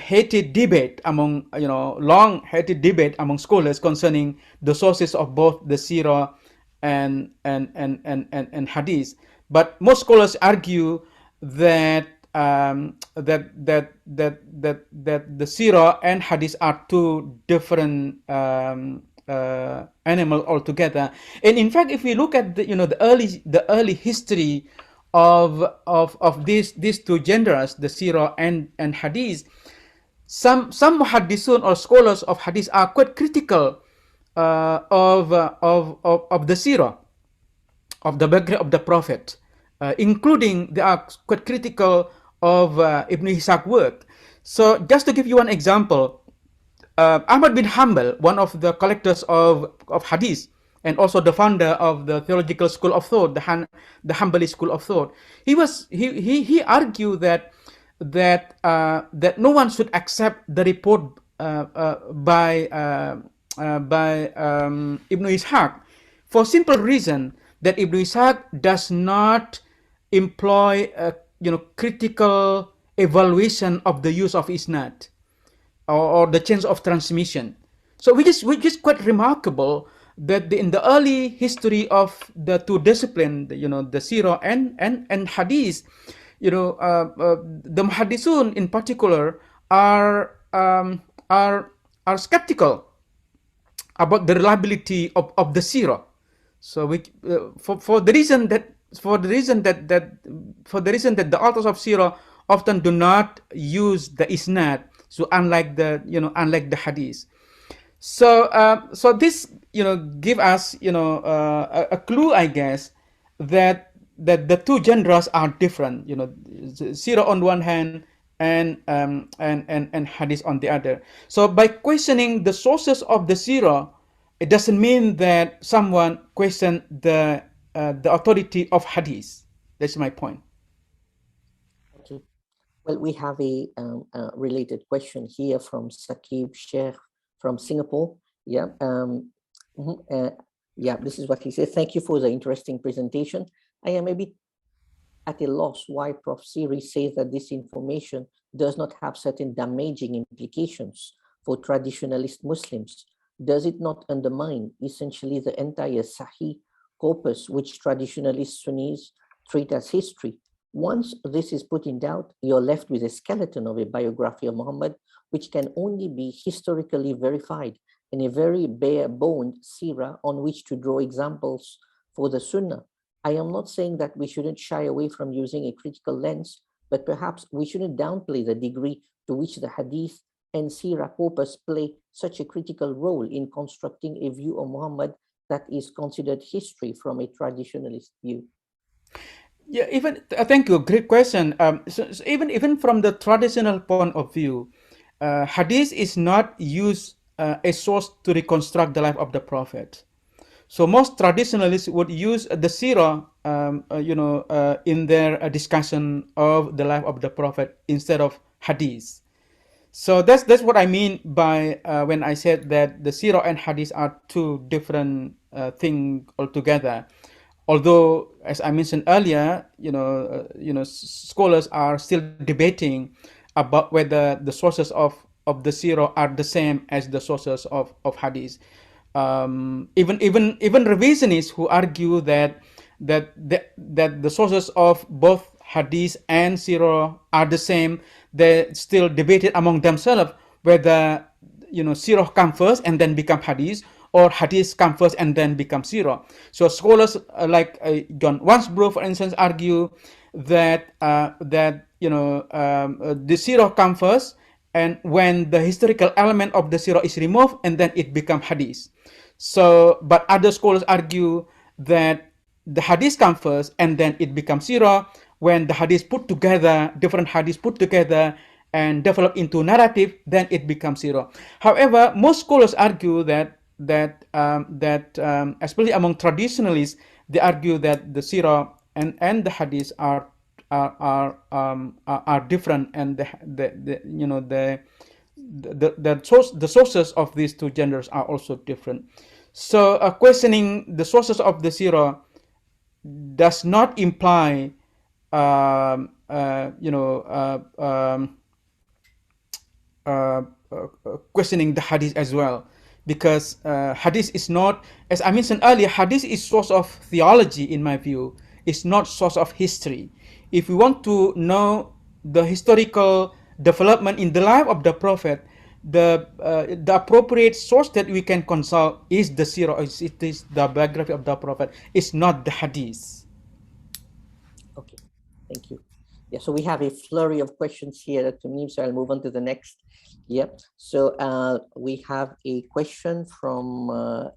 heated debate among long heated debate among scholars concerning the sources of both the sirah and hadith. But most scholars argue that that the sirah and hadith are two different animals altogether. And in fact, if we look at the early history of these two genres, the sirah and hadith, some muhaddithun or scholars of hadith are quite critical of the sirah, of the background of the prophet, including they are quite critical of Ibn Ishaq's work. So just to give you one example, Ahmad bin Hanbal, one of the collectors of hadith and also the founder of the theological school of thought, the Hanbali school of thought, he argued that no one should accept the report by Ibn Ishaq, for simple reason that Ibn Ishaq does not employ a critical evaluation of the use of isnad or the chains of transmission. So which is quite remarkable that in the early history of the two disciplines, the sirah and hadith, the muhaddithun in particular are skeptical about the reliability of the sirah. So for the reason that the authors of sirah often do not use the isnad, so unlike the hadith. So this give us a clue, I guess, that the two genres are different. Sirah on one hand and hadith on the other. So by questioning the sources of the sirah, it doesn't mean that someone question the authority of hadith. That's my point. Okay. Well, we have a related question here from Saqib Sheikh from Singapore. Yeah. Yeah, this is what he says. Thank you for the interesting presentation. I am a bit at a loss why Prof. Sirry says that this information does not have certain damaging implications for traditionalist Muslims. Does it not undermine essentially the entire Sahih corpus, which traditionalist Sunnis treat as history? Once this is put in doubt, you're left with a skeleton of a biography of Muhammad, which can only be historically verified, and a very bare-boned seerah on which to draw examples for the Sunnah. I am not saying that we shouldn't shy away from using a critical lens, but perhaps we shouldn't downplay the degree to which the Hadith and Seerah corpus play such a critical role in constructing a view of Muhammad that is considered history from a traditionalist view. Yeah, thank you. Great question. So even from the traditional point of view, Hadith is not used a source to reconstruct the life of the Prophet. So most traditionalists would use the Sirah, in their discussion of the life of the Prophet instead of Hadith. So that's what I mean by when I said that the Sirah and Hadith are two different things altogether. Although, as I mentioned earlier, scholars are still debating about whether the sources of the Sirah are the same as the sources of Hadith. Even revisionists who argue that the sources of both Hadith and Sirah are the same, they still debated among themselves whether Sirah come first and then become Hadith, or Hadith come first and then become Sirah. So scholars like John Wansbrough, for instance, argue that the Sirah come first, and when the historical element of the Sirah is removed, and then it becomes Hadith. So, but other scholars argue that the Hadith come first, and then it becomes Sirah. When the Hadith put together, different Hadiths put together and develop into narrative, then it becomes Sirah. However, most scholars argue that especially among traditionalists, they argue that the Sirah and the Hadith are different, and the sources of these two genders are also different. So questioning the sources of the Sirah does not imply questioning the Hadith as well, because Hadith is not, as I mentioned earlier, Hadith is source of theology in my view. It's not source of history. If we want to know the historical development in the life of the Prophet, the appropriate source that we can consult is the Sirah. It is the biography of the Prophet. It's not the Hadith. Okay, thank you. Yeah, so we have a flurry of questions here to me, so I'll move on to the next. Yep. So we have a question from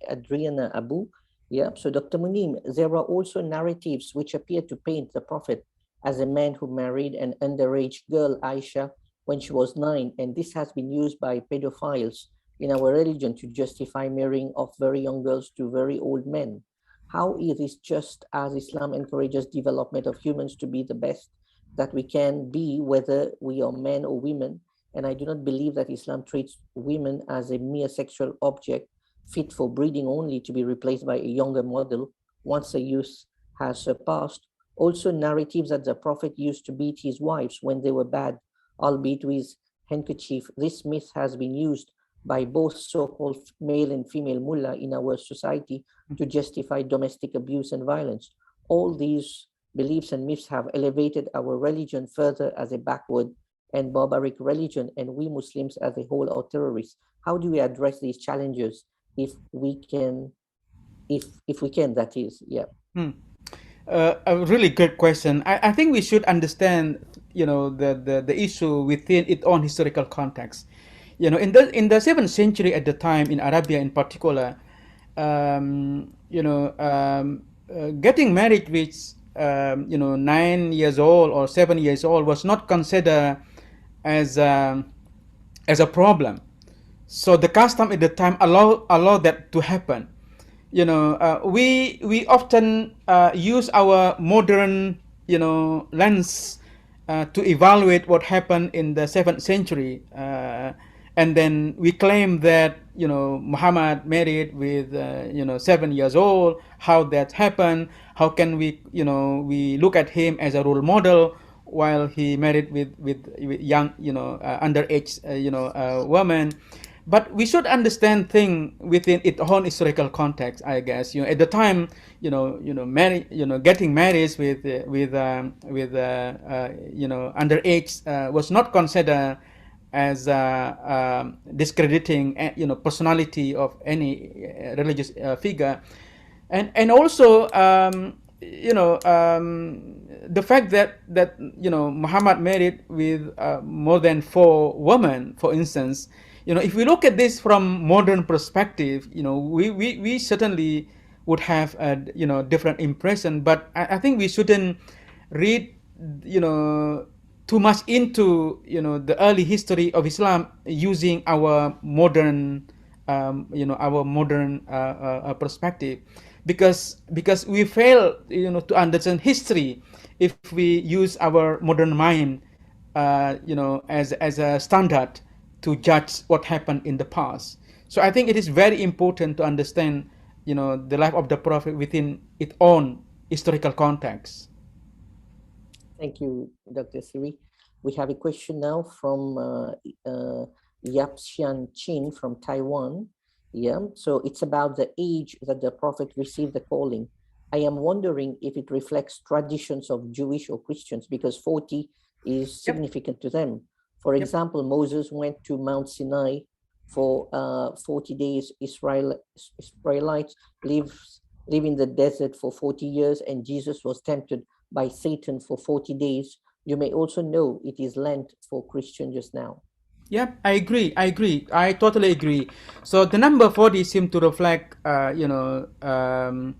Adriana Abu. Yeah. So Dr. Mun'im, there are also narratives which appear to paint the Prophet as a man who married an underage girl, Aisha, when she was 9, and this has been used by pedophiles in our religion to justify marrying of very young girls to very old men. How is this just as Islam encourages development of humans to be the best that we can be, whether we are men or women? And I do not believe that Islam treats women as a mere sexual object fit for breeding only to be replaced by a younger model once the youth has surpassed. Also, narratives that the Prophet used to beat his wives when they were bad, albeit with handkerchief. This myth has been used by both so-called male and female mullah in our society to justify domestic abuse and violence. All these beliefs and myths have elevated our religion further as a backward and barbaric religion, and we Muslims as a whole are terrorists. How do we address these challenges if we can, that is? Yeah. A really good question. I think we should understand, the issue within its own historical context. In the 7th century at the time in Arabia in particular, getting married with 9 years old or 7 years old was not considered as a problem. So the custom at the time allow that to happen. We often use our modern lens to evaluate what happened in the 7th century, and then we claim that Muhammad married with 7 years old. How that happened? How can we we look at him as a role model while he married with young underage women? But we should understand things within its own historical context, I guess. At the time, getting married with underage was not considered as discrediting personality of any religious figure, and also the fact that Muhammad married with more than 4 women, for instance. If we look at this from modern perspective, we certainly would have a different impression. But I think we shouldn't read too much into the early history of Islam using our modern our modern perspective, because we fail to understand history if we use our modern mind as a standard to judge what happened in the past. So I think it is very important to understand the life of the prophet within its own historical context. Thank you, Dr. Sirry. We have a question now from Yap Xian Chin from Taiwan. Yeah, so it's about the age that the prophet received the calling. I am wondering if it reflects traditions of Jewish or Christians, because 40 is significant to them. For example, Moses went to Mount Sinai for 40 days. Israelites live in the desert for 40 years, and Jesus was tempted by Satan for 40 days. You may also know it is Lent for Christian just now. Yeah, I agree. I totally agree. So the number 40 seems to reflect, an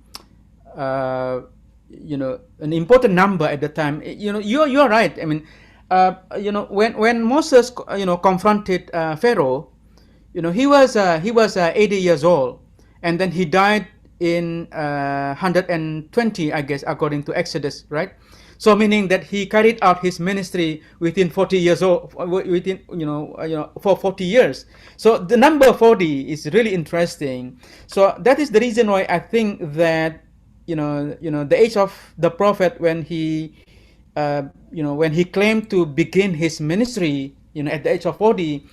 important number at the time. You're right. I mean, when Moses, confronted Pharaoh, he was 80 years old, and then he died in 120, I guess, according to Exodus, right? So meaning that he carried out his ministry within 40 years old, for 40 years. So the number 40 is really interesting. So that is the reason why I think that the age of the prophet, when he claimed to begin his ministry, at the age of 40,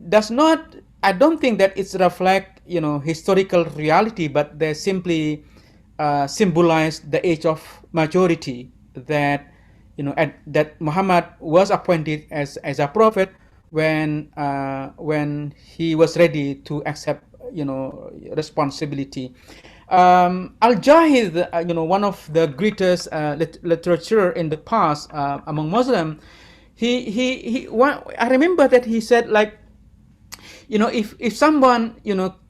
does not, I don't think that it's reflect historical reality, but they simply symbolize the age of majority, that that Muhammad was appointed as a prophet when he was ready to accept responsibility. Al-Jahid, one of the greatest literature in the past among Muslim, I remember that he said, like, if someone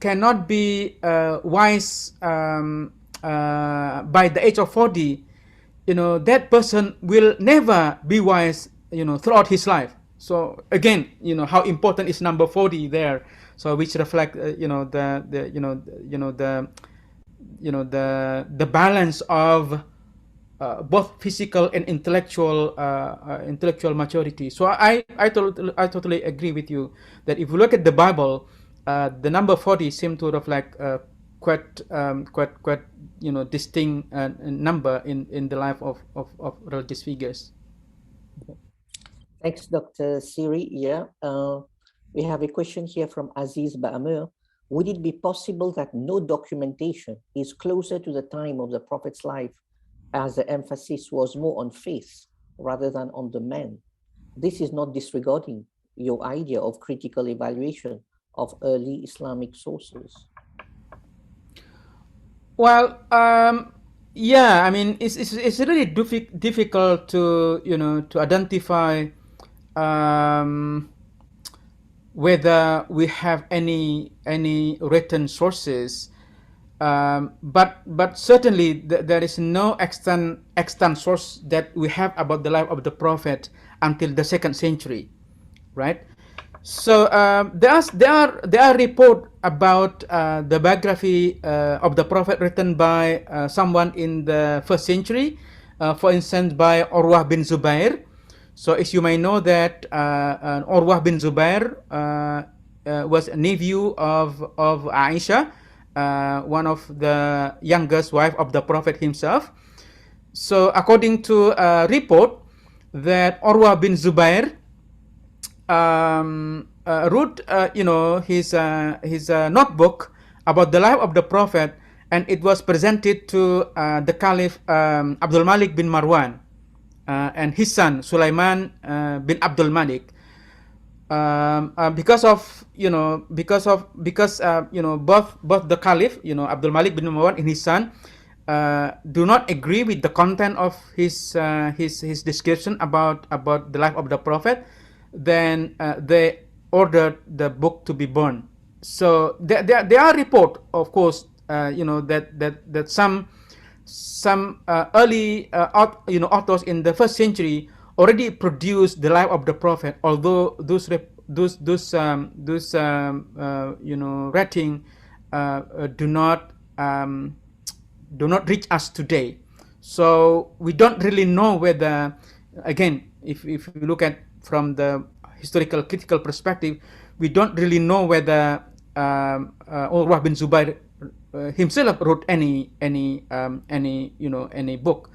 cannot be wise by the age of 40, that person will never be wise throughout his life. So again, how important is number 40 there, so which reflect the balance of both physical and intellectual maturity. So I totally agree with you that if you look at the Bible, the number 40 seems to reflect quite distinct number in the life of religious figures. Thanks, Dr. Sirry. Yeah, we have a question here from Aziz Ba'amir. Would it be possible that no documentation is closer to the time of the Prophet's life, as the emphasis was more on faith rather than on the man? This is not disregarding your idea of critical evaluation of early Islamic sources. Well, yeah, I mean, it's really difficult to to identify whether we have any written sources, but certainly there is no extant source that we have about the life of the Prophet until the 2nd century, right? So there are reports about the biography of the Prophet written by someone in the 1st century, for instance by Urwah bin Zubair. So as you may know that Urwah bin Zubair was a nephew of Aisha, one of the youngest wife of the Prophet himself. So according to a report that Urwah bin Zubair wrote his notebook about the life of the Prophet, and it was presented to the Caliph Abdul Malik bin Marwan and his son Sulaiman bin Abdul Malik. Because both the Caliph, Abdul Malik bin Marwan and his son, do not agree with the content of his description about the life of the Prophet, then they ordered the book to be burned. So there are reports, of course, that some early authors in the 1st century already produced the life of the Prophet, although those rating do not reach us today. So we don't really know whether, again, if you look at from the historical critical perspective, we don't really know whether Urwah bin Zubair himself wrote any book,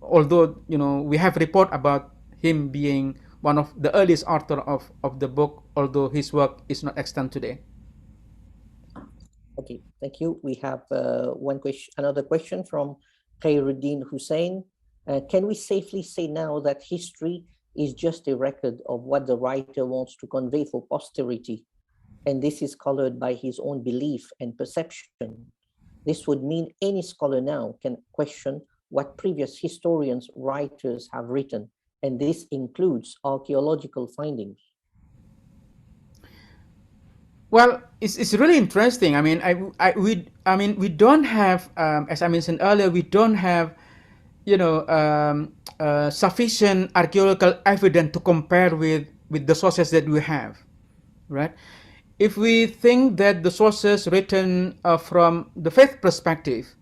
although we have report about him being one of the earliest author of the book, although his work is not extant today. Okay, thank you. We have another question from Khairuddin Hussein. Can we safely say now that history is just a record of what the writer wants to convey for posterity, and this is colored by his own belief and perception? This would mean any scholar now can question what previous historians, writers have written, and this includes archaeological findings. Well, it's really interesting. I mean, we don't have, as I mentioned earlier, we don't have, sufficient archaeological evidence to compare with the sources that we have, right? If we think that the sources written from the faith perspective,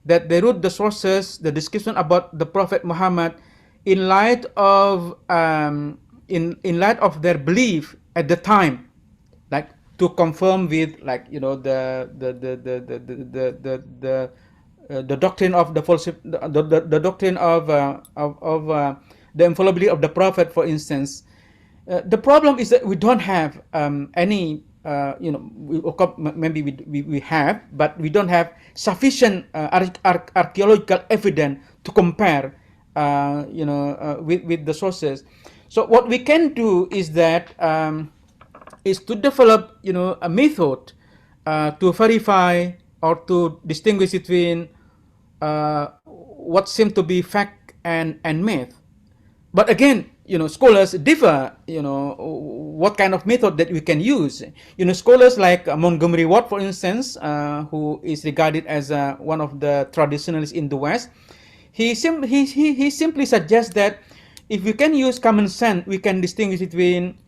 that they wrote the sources, the description about the Prophet Muhammad, in light of in light of their belief at the time, like to confirm with, like, the doctrine of the false, the doctrine of the infallibility of the Prophet, for instance. The problem is that we don't have any, maybe we have, but we don't have sufficient archaeological evidence to compare, with the sources. So what we can do is that is to develop, a method to verify or to distinguish between what seem to be fact and myth. But again, scholars differ, what kind of method that we can use. Scholars like Montgomery Watt, for instance, who is regarded as one of the traditionalists in the West, he simply suggests that if we can use common sense, we can distinguish between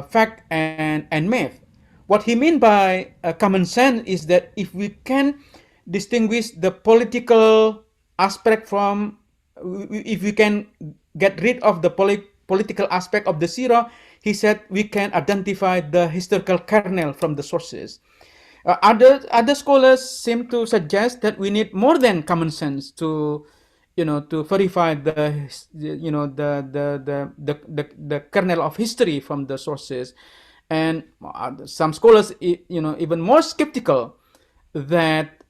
fact and myth. What he means by common sense is that if we can distinguish the political aspect from, if we can get rid of the political aspect of the Sirah, he said we can identify the historical kernel from the sources. Other scholars seem to suggest that we need more than common sense to verify the kernel of history from the sources. And some scholars, even more skeptical that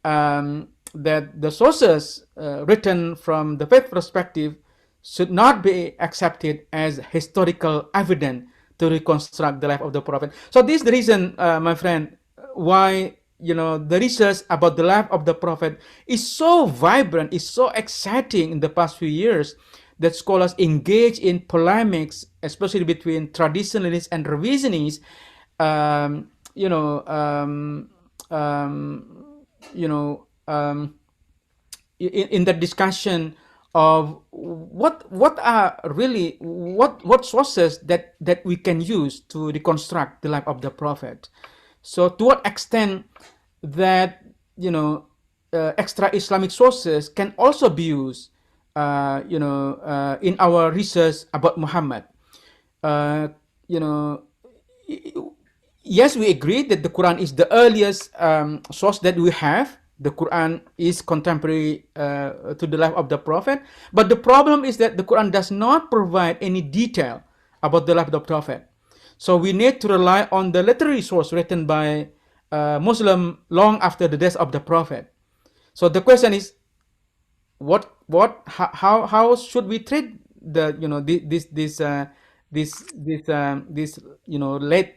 that the sources written from the faith perspective should not be accepted as historical evidence to reconstruct the life of the Prophet. So this is the reason, my friend, why the research about the life of the Prophet is so vibrant, is so exciting in the past few years, that scholars engage in polemics, especially between traditionalists and revisionists, in the discussion of what are really what sources that we can use to reconstruct the life of the Prophet. So to what extent that extra Islamic sources can also be used in our research about Muhammad. Yes, we agree that the Quran is the earliest source that we have. The Quran is contemporary to the life of the Prophet. But the problem is that the Quran does not provide any detail about the life of the Prophet. So we need to rely on the literary source written by Muslim long after the death of the Prophet. So the question is, how should we treat the this late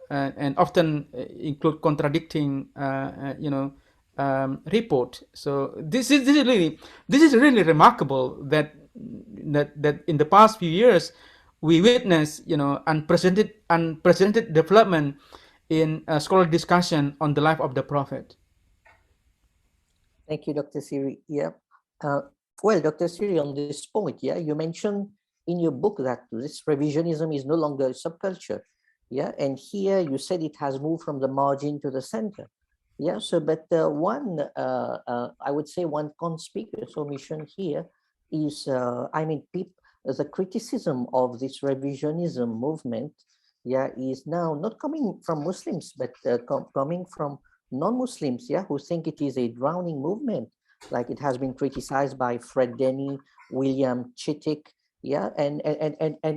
and often include contradicting report. So this is really remarkable that in the past few years we witness unprecedented development in scholarly discussion on the life of the Prophet. Thank you, Dr. Sirry. Yeah. Well, Dr. Sirry, on this point, yeah, you mentioned in your book that this revisionism is no longer a subculture. Yeah, and here you said it has moved from the margin to the center. Yeah, so but I would say one conspicuous omission here is, the criticism of this revisionism movement, yeah, is now not coming from Muslims, but coming from non-Muslims, yeah, who think it is a drowning movement, like it has been criticized by Fred Denny, William Chittick, yeah, and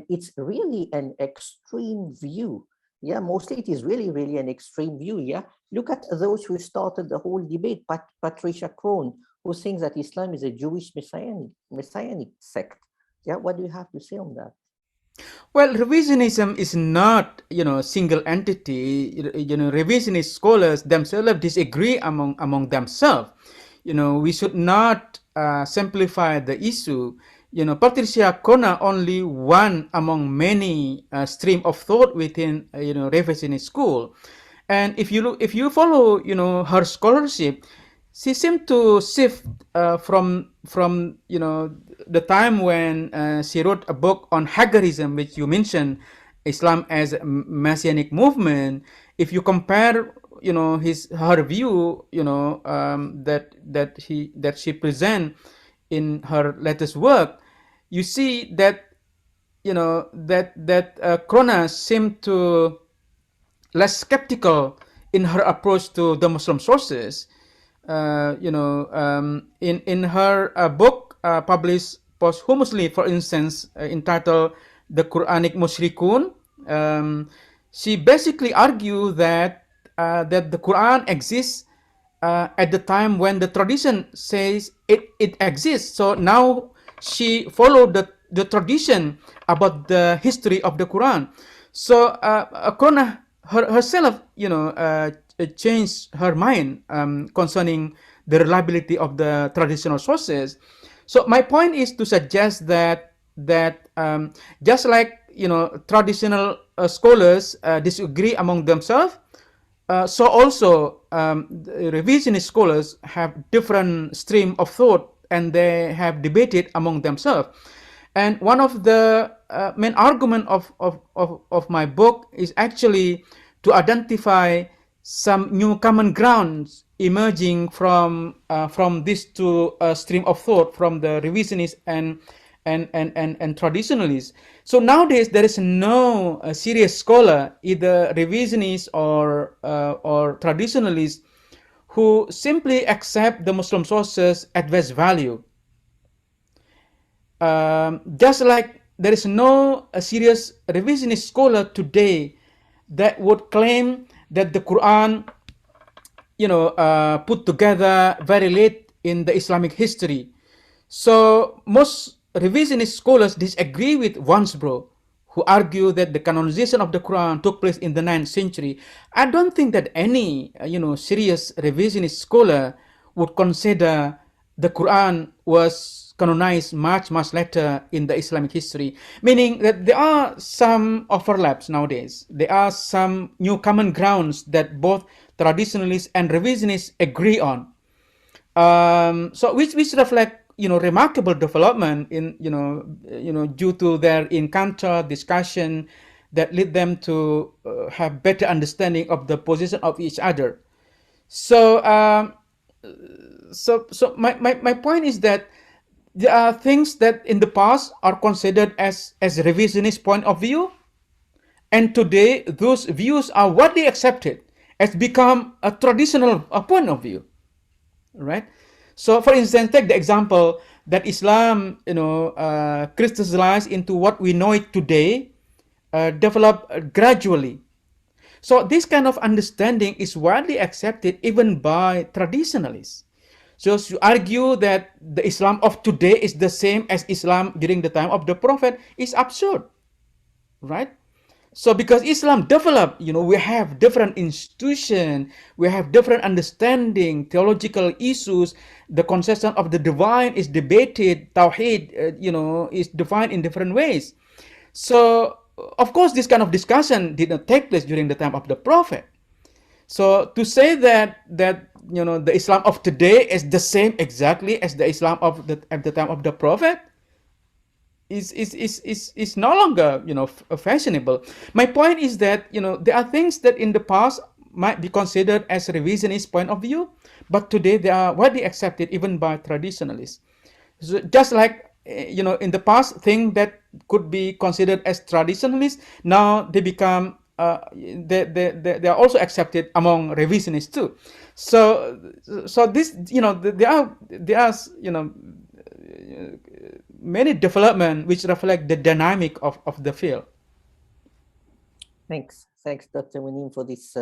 it's really an extreme view. Yeah, mostly it is really an extreme view. Yeah, look at those who started the whole debate. Patricia Crone, who thinks that Islam is a Jewish messianic sect. Yeah, what do you have to say on that? Well, revisionism is not, single entity. Revisionist scholars themselves disagree among themselves. We should not simplify the issue. Patricia Kona only one among many stream of thought within, revisionist school. And if you follow, her scholarship, she seemed to shift from the time when she wrote a book on Hagarism, which you mentioned, Islam as a messianic movement. If you compare, her view, that she present in her latest work, you see that Krona seemed to less skeptical in her approach to the Muslim sources. In her book published posthumously, for instance, entitled "The Quranic Mushrikun," she basically argued that the Quran exists at the time when the tradition says it exists. So now she followed the tradition about the history of the Quran. So Krona herself, changed her mind concerning the reliability of the traditional sources. So my point is to suggest that just like traditional scholars disagree among themselves, so also the revisionist scholars have different stream of thought, and they have debated among themselves. And one of the main argument of my book is actually to identify some new common grounds emerging from these two stream of thought, from the revisionists and traditionalists. So nowadays there is no serious scholar, either revisionist or traditionalist, who simply accept the Muslim sources at face value. Just like there is no serious revisionist scholar today that would claim that the Quran, put together very late in the Islamic history. So most revisionist scholars disagree with Wansbrough, who argue that the canonization of the Quran took place in the 9th century. I don't think that any, serious revisionist scholar would consider the Quran was canonized much later in the Islamic history, meaning that there are some overlaps nowadays. There are some new common grounds that both traditionalists and revisionists agree on. So which reflect remarkable development in due to their encounter, discussion, that lead them to have better understanding of the position of each other. So my point is that there are things that in the past are considered as revisionist point of view, and today those views are widely accepted as become a traditional point of view, right? So, for instance, take the example that Islam, crystallized into what we know it today, developed gradually. So, this kind of understanding is widely accepted even by traditionalists. So, to argue that the Islam of today is the same as Islam during the time of the Prophet is absurd, right? So because Islam developed, we have different institutions, we have different understanding, theological issues, the conception of the divine is debated, Tawheed, is defined in different ways. So, of course, this kind of discussion did not take place during the time of the Prophet. So to say that the Islam of today is the same exactly as the Islam at the time of the Prophet, is no longer fashionable. My point is that there are things that in the past might be considered as a revisionist point of view, but today they are widely accepted even by traditionalists. So just like in the past, things that could be considered as traditionalists, now they become they are also accepted among revisionists too. So this there are many development which reflect the dynamic of the field. Thanks, Dr. Mun'im, for this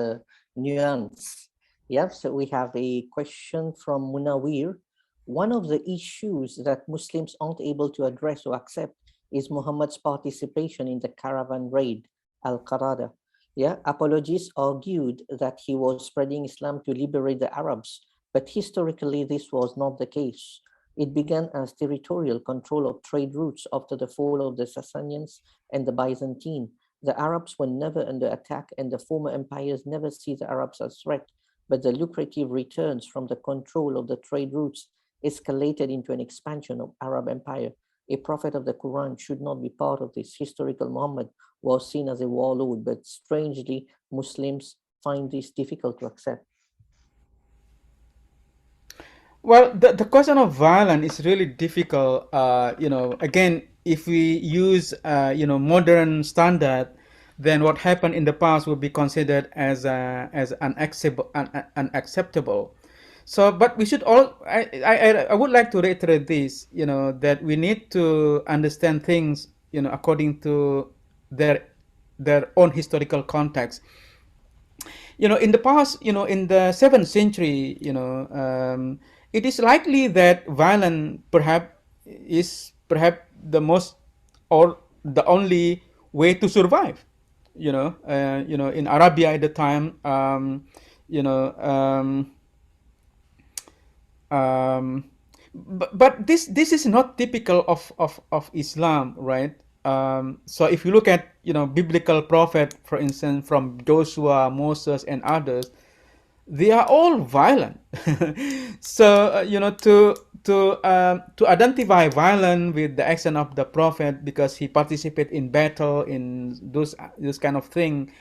nuance. Yeah, so we have a question from Munawir. One of the issues that Muslims aren't able to address or accept is Muhammad's participation in the Caravan raid, Al-Qarada. Yeah, apologists argued that he was spreading Islam to liberate the Arabs, but historically this was not the case. It began as territorial control of trade routes after the fall of the Sasanians and the Byzantine. The Arabs were never under attack, and the former empires never see the Arabs as threat, but the lucrative returns from the control of the trade routes escalated into an expansion of Arab empire. A prophet of the Quran should not be part of this. Historical Muhammad was seen as a warlord, but strangely, Muslims find this difficult to accept. Well, the question of violence is really difficult. Again, if we use modern standard, then what happened in the past would be considered as unacceptable. So, but we should all. I would like to reiterate this. That we need to understand things according to their own historical context. In the past, in the 7th century, it is likely that violence is perhaps the most or the only way to survive. In Arabia at the time, but this is not typical of Islam, right? So if you look at biblical prophet, for instance, from Joshua, Moses, and others, they are all violent. So to identify violence with the action of the prophet because he participated in battle in those kind of thing,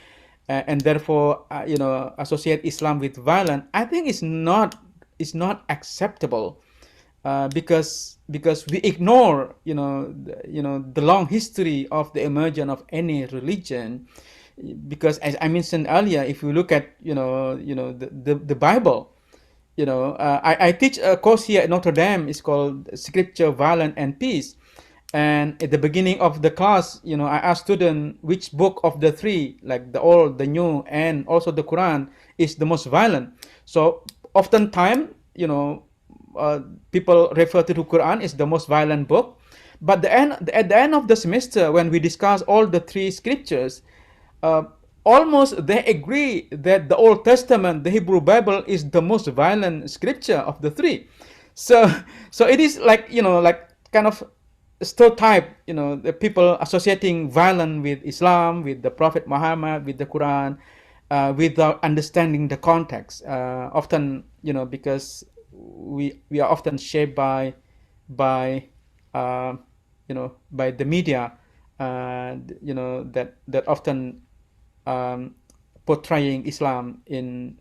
and therefore associate Islam with violence, I think it's not acceptable. Because we ignore the long history of the emergence of any religion. Because as I mentioned earlier, if you look at the Bible, I teach a course here at Notre Dame. It's called Scripture, Violence, and Peace. And at the beginning of the class, I ask students which book of the three, like the Old, the New, and also the Quran, is the most violent. So oftentimes, people refer to the Quran as the most violent book. But at the end of the semester, when we discuss all the three scriptures, almost they agree that the Old Testament, the Hebrew Bible, is the most violent scripture of the three. So it is like kind of stereotype, the people associating violence with Islam, with the Prophet Muhammad, with the Quran, without understanding the context. Often, because we are often shaped by the media, that often portraying Islam in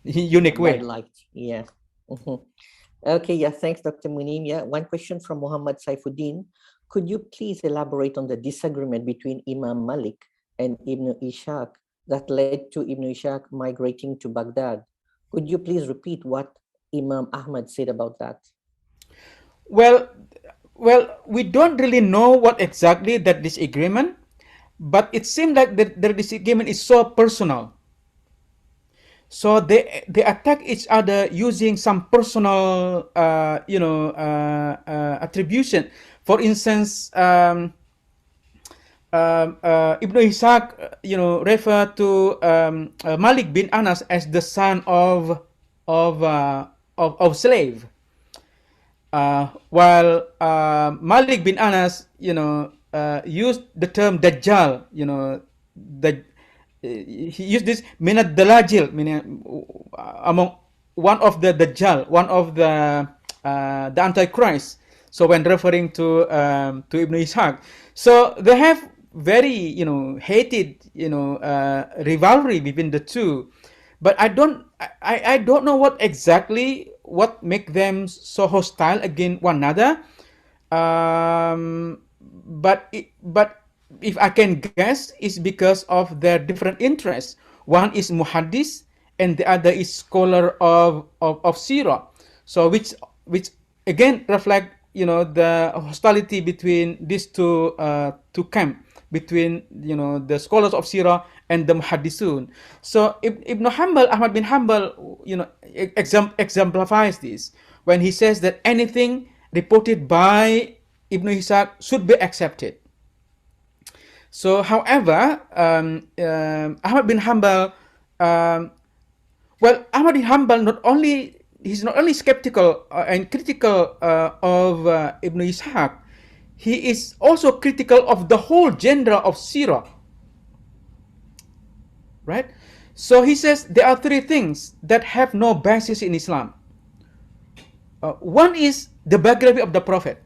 unique way. Light. Yeah. Okay, yeah, thanks, Dr. Mun'im. Yeah, one question from Muhammad Saifuddin. Could you please elaborate on the disagreement between Imam Malik and Ibn Ishaq that led to Ibn Ishaq migrating to Baghdad? Could you please repeat what Imam Ahmad said about that? Well, we don't really know what exactly that disagreement, but it seemed like the disagreement is so personal. So they attack each other using some personal, attribution. For instance, Ibn Ishaq, refer to Malik bin Anas as the son of slave, while Malik bin Anas, used the term Dajjal. He used this minat dalajil, meaning among one of the Dajjal, one of the Antichrist. So when referring to Ibn Ishaq, so they have very hated rivalry between the two, but I don't know what make them so hostile against one another. But if I can guess, it's because of their different interests. One is muhaddis, and the other is scholar of Sirah. So which again reflect the hostility between these two camp, between the scholars of Sirah and the muhaddisun. So Ibn Hanbal, Ahmad bin Hanbal, exemplifies this when he says that anything reported by Ibn Ishaq should be accepted. So, however, Ahmad bin Hanbal, Ahmad bin Hanbal he's not only skeptical and critical of Ibn Ishaq, he is also critical of the whole genre of Sirah, right? So he says there are three things that have no basis in Islam. One is the biography of the Prophet,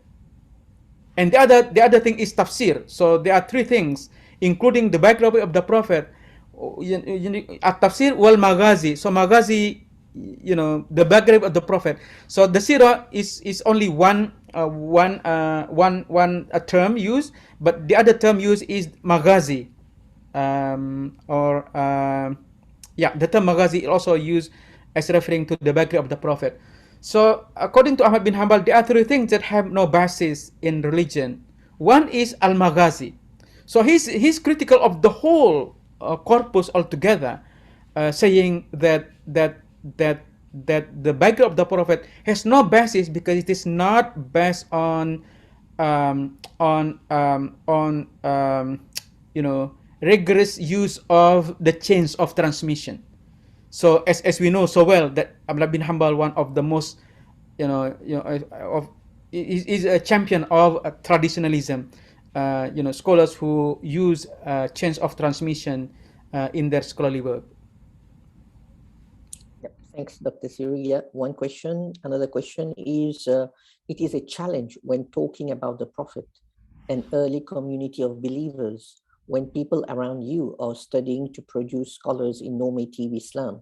and the other thing is tafsir. So there are three things, including the biography of the Prophet, at-tafsir wal maghazi. So maghazi, the biography of the Prophet. So the sirah is only one term used, but the other term used is maghazi, or the term maghazi is also used as referring to the biography of the Prophet. So, according to Ahmad bin Hanbal, there are three things that have no basis in religion. One is al-maghazi. So he's critical of the whole corpus altogether, saying that the biography of the Prophet has no basis because it is not based on rigorous use of the chains of transmission. So as we know so well that Ahmad bin Hanbal, one of the most is a champion of traditionalism. Scholars who use chains of transmission in their scholarly work. Yep. Thanks, Dr. Sirry. Yeah, another question is, it is a challenge when talking about the Prophet, an early community of believers, when people around you are studying to produce scholars in normative Islam.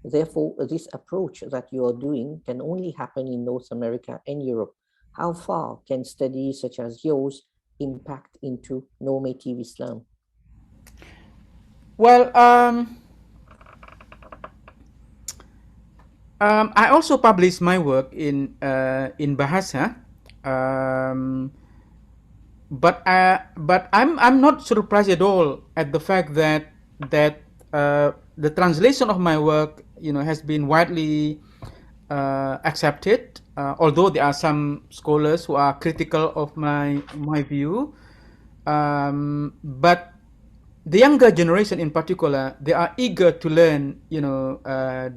Therefore, this approach that you are doing can only happen in North America and Europe. How far can studies such as yours impact into normative Islam? Well, I also published my work in Bahasa, but I'm not surprised at all at the fact that the translation of my work has been widely accepted. Although there are some scholars who are critical of my view, but the younger generation in particular, they are eager to learn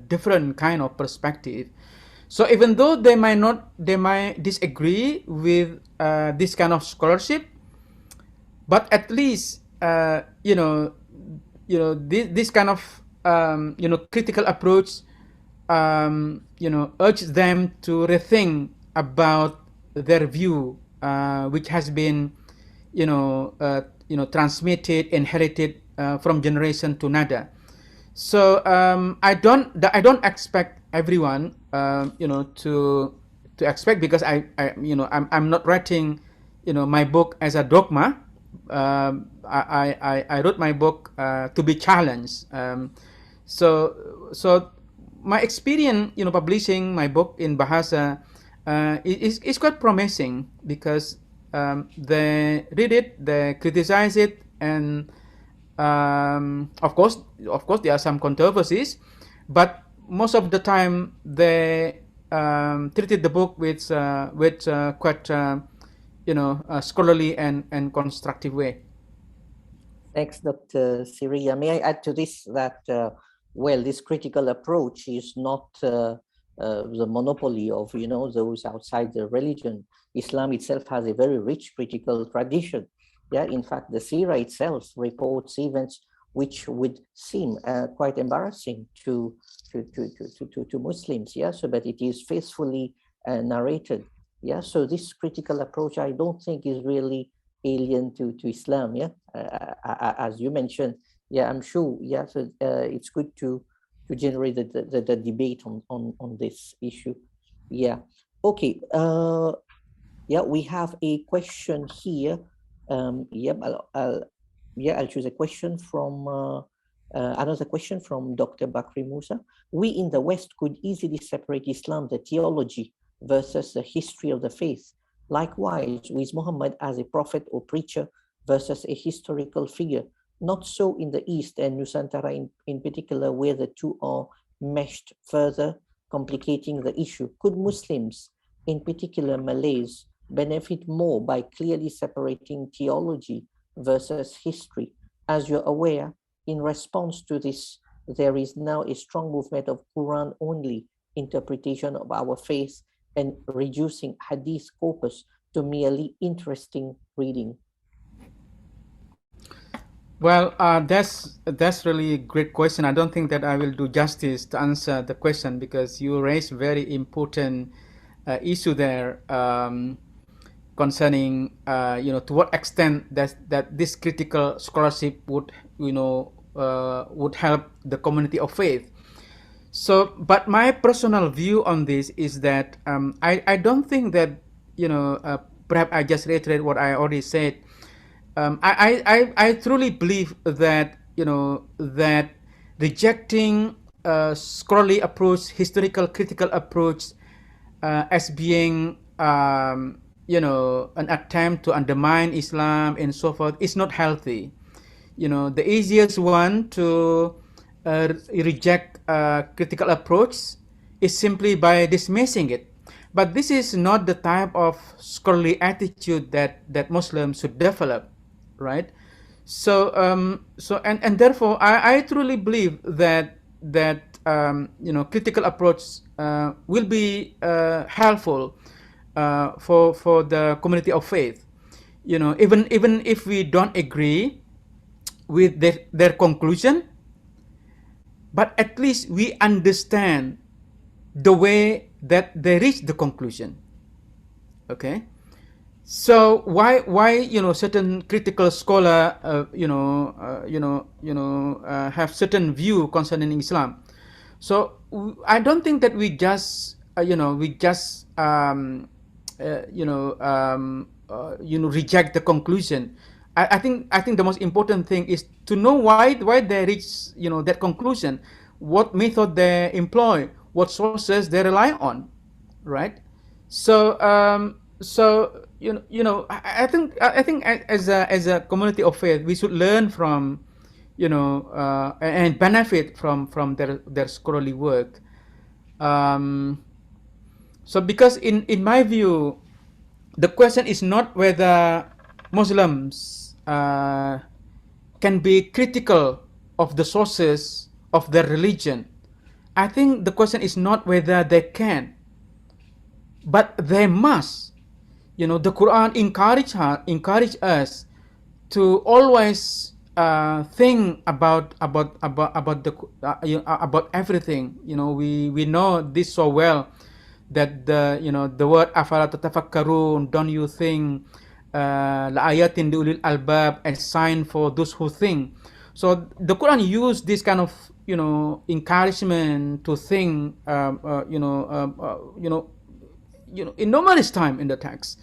different kind of perspective. So even though they might disagree with this kind of scholarship, but at least this kind of critical approach urges them to rethink about their view, which has been transmitted, inherited from generation to another. So I don't expect everyone to expect, because I'm not writing my book as a dogma. I wrote my book to be challenged. So my experience publishing my book in Bahasa is quite promising, because they read it, they criticize it, and of course there are some controversies, but most of the time they treated the book with quite scholarly and constructive way. Thanks, Dr. Sirry. May I add to this that, this critical approach is not the monopoly of those outside the religion. Islam itself has a very rich critical tradition. Yeah, in fact, the Sirah itself reports events which would seem quite embarrassing to Muslims. Yeah, so but it is faithfully narrated. Yeah, so this critical approach, I don't think is really alien to Islam. Yeah, as you mentioned. Yeah, I'm sure. Yeah, so it's good to generate the debate on this issue. Yeah. Okay. Yeah, we have a question here. Yep, I'll choose a question from another question from Dr. Bakri Musa. We in the West could easily separate Islam, the theology, versus the history of the faith. Likewise, with Muhammad as a prophet or preacher versus a historical figure. Not so in the East and Nusantara in particular, where the two are meshed further, complicating the issue. Could Muslims, in particular Malays, benefit more by clearly separating theology versus history? As you're aware, in response to this, there is now a strong movement of Quran-only interpretation of our faith and reducing Hadith corpus to merely interesting reading. Well, that's really a great question. I don't think that I will do justice to answer the question because you raised very important issue there concerning to what extent that this critical scholarship would would help the community of faith. So, but my personal view on this is that I don't think that perhaps I just reiterate what I already said. I truly believe that that rejecting scholarly approach, historical critical approach, as being an attempt to undermine Islam and so forth is not healthy. The easiest one to reject critical approach is simply by dismissing it. But this is not the type of scholarly attitude that Muslims should develop, right? And therefore, I truly believe that critical approach will be helpful for the community of faith. Even if we don't agree with their conclusion, but at least we understand the way that they reach the conclusion. Okay, so why certain critical scholar have certain view concerning Islam. So I don't think that we just reject the conclusion. I think the most important thing is to know why they reach that conclusion, what method they employ, what sources they rely on, right? So I think as a community of faith we should learn from and benefit from their scholarly work. So because in my view, the question is not whether Muslims can be critical of the sources of their religion. I think the question is not whether they can, but they must. The Quran encourage us to always think about about everything. We know this so well, that the word afala tatafakkarun, don't you think, la ayatin liulil albab, a sign for those who think. So the Quran used this kind of encouragement to think in numerous time in the text,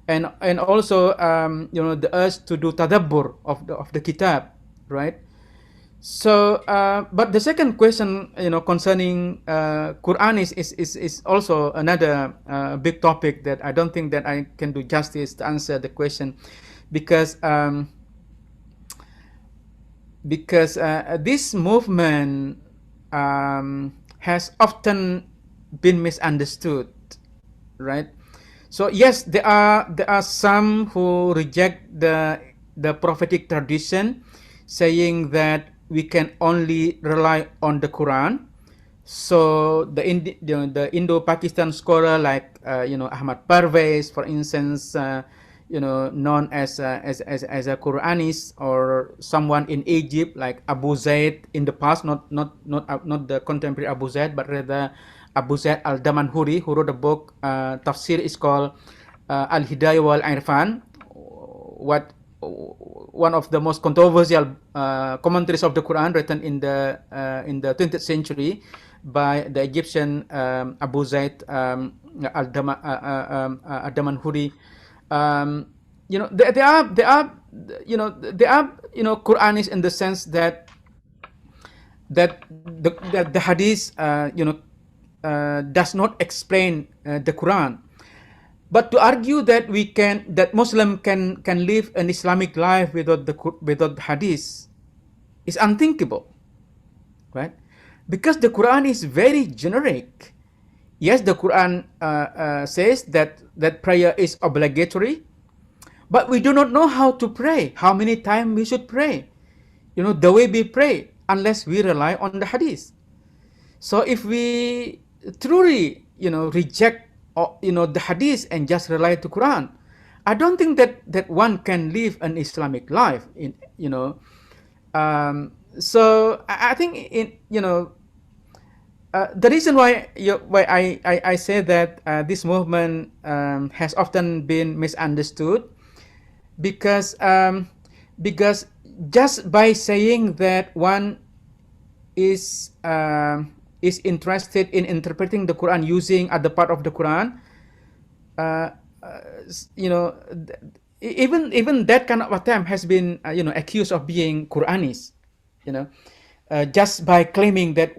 and also the urge to do tadabbur of the kitab, right? So but the second question concerning Quran is also another big topic that I don't think that I can do justice to answer the question, because this movement has often been misunderstood, right? So yes, there are some who reject the prophetic tradition, saying that we can only rely on the Quran. So the Indo-Pakistan scholar like Ahmad Parvez, for instance, known as a Quranist, or someone in Egypt like Abu Zaid in the past, not the contemporary Abu Zaid, but rather Abu Zaid al-Damanhuri, who wrote a book, tafsir is called Al-Hidayah wal-Irfan, one of the most controversial commentaries of the Quran written in the 20th century by the Egyptian Abu Zaid al-Damanhuri. They are Quranists in the sense that the hadith does not explain the Quran, but to argue that Muslim can live an Islamic life without the hadith is unthinkable, right? Because the Quran is very generic. Yes, the Quran says that prayer is obligatory, but we do not know how to pray, how many times we should pray, the way we pray, unless we rely on the hadith. So if we truly, reject, the hadith and just rely to Quran, I don't think that one can live an Islamic life. So I think the reason why I say that this movement has often been misunderstood, because just by saying that one is interested in interpreting the Quran using other part of the Quran, even that kind of attempt has been accused of being Quranist, just by claiming that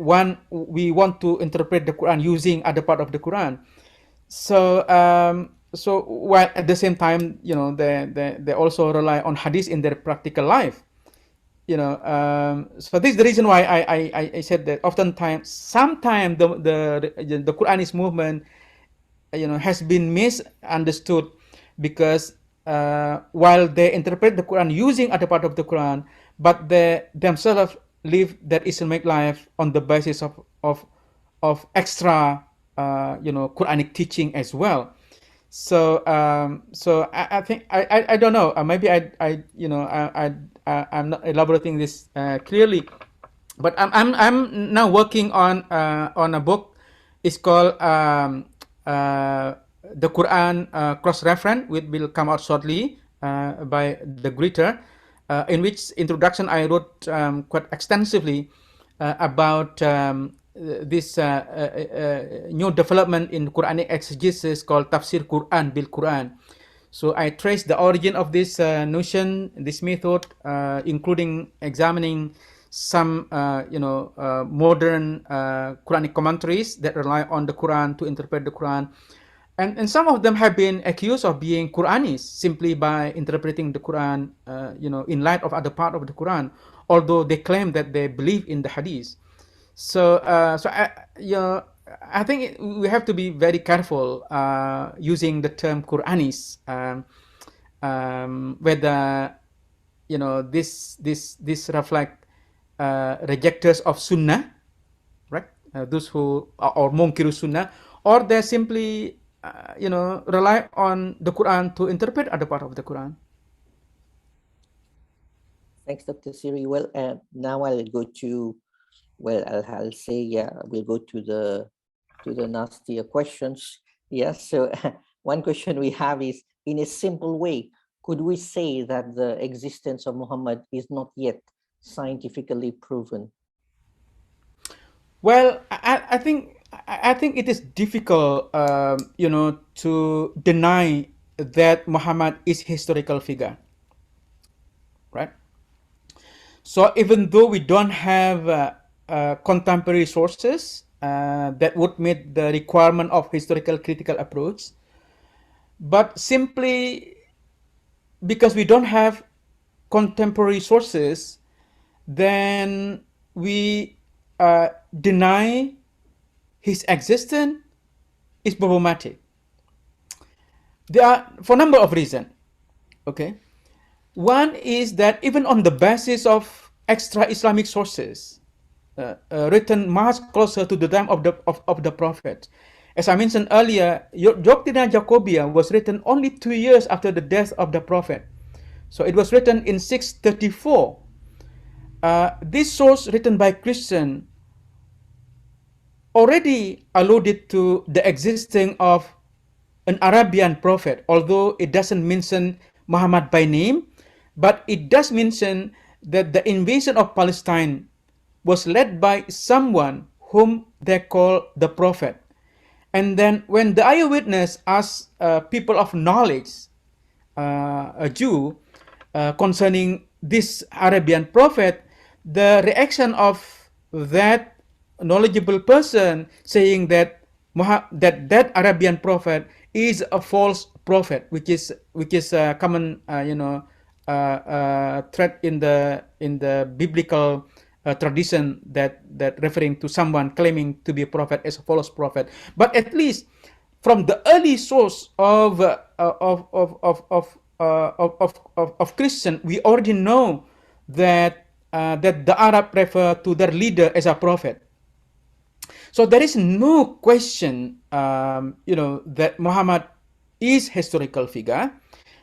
we want to interpret the Quran using other part of the Quran. So while at the same time, they also rely on hadith in their practical life. So this is the reason why I said that sometimes the Quranist movement, has been misunderstood, because while they interpret the Quran using other part of the Quran, but they themselves live their Islamic life on the basis of extra Quranic teaching as well. So I think I don't know. Maybe I'm not elaborating this clearly, but I'm now working on a book. It's called the Quran cross-reference, which will come out shortly by the Greater, in which introduction I wrote quite extensively about this new development in Quranic exegesis called Tafsir Quran bil Quran. So I traced the origin of this notion, this method, including examining some modern Quranic commentaries that rely on the Quran to interpret the Quran. And some of them have been accused of being Quranists simply by interpreting the Quran in light of other part of the Quran, although they claim that they believe in the hadith. So I think we have to be very careful using the term Quranist, whether this reflect rejectors of Sunnah, right? Those who or Munkiru Sunnah, or they simply rely on the Quran to interpret other part of the Quran. Thanks, Dr. Sirry. Well, now I'll go to, I'll say, we'll go to the nastier questions. Yes. So one question we have is, in a simple way, could we say that the existence of Muhammad is not yet scientifically proven? Well, I think it is difficult, to deny that Muhammad is historical figure, right? So even though we don't have contemporary sources that would meet the requirement of historical critical approach, but simply because we don't have contemporary sources, then we deny his existence is problematic. There are for a number of reasons. Okay, one is that even on the basis of extra Islamic sources written much closer to the time of the Prophet, as I mentioned earlier, Doctrina Jacobia was written only 2 years after the death of the Prophet. So it was written in 634. This source written by Christian already alluded to the existing of an Arabian prophet, although it doesn't mention Muhammad by name, but it does mention that the invasion of Palestine was led by someone whom they call the prophet. And then when the eyewitness asked people of knowledge, a Jew, concerning this Arabian prophet, the reaction of that knowledgeable person saying that that Arabian prophet is a false prophet, which is a common thread in the biblical tradition, that referring to someone claiming to be a prophet as a false prophet. But at least from the early source of Christian, we already know that that the Arab refer to their leader as a prophet. So there is no question, that Muhammad is historical figure,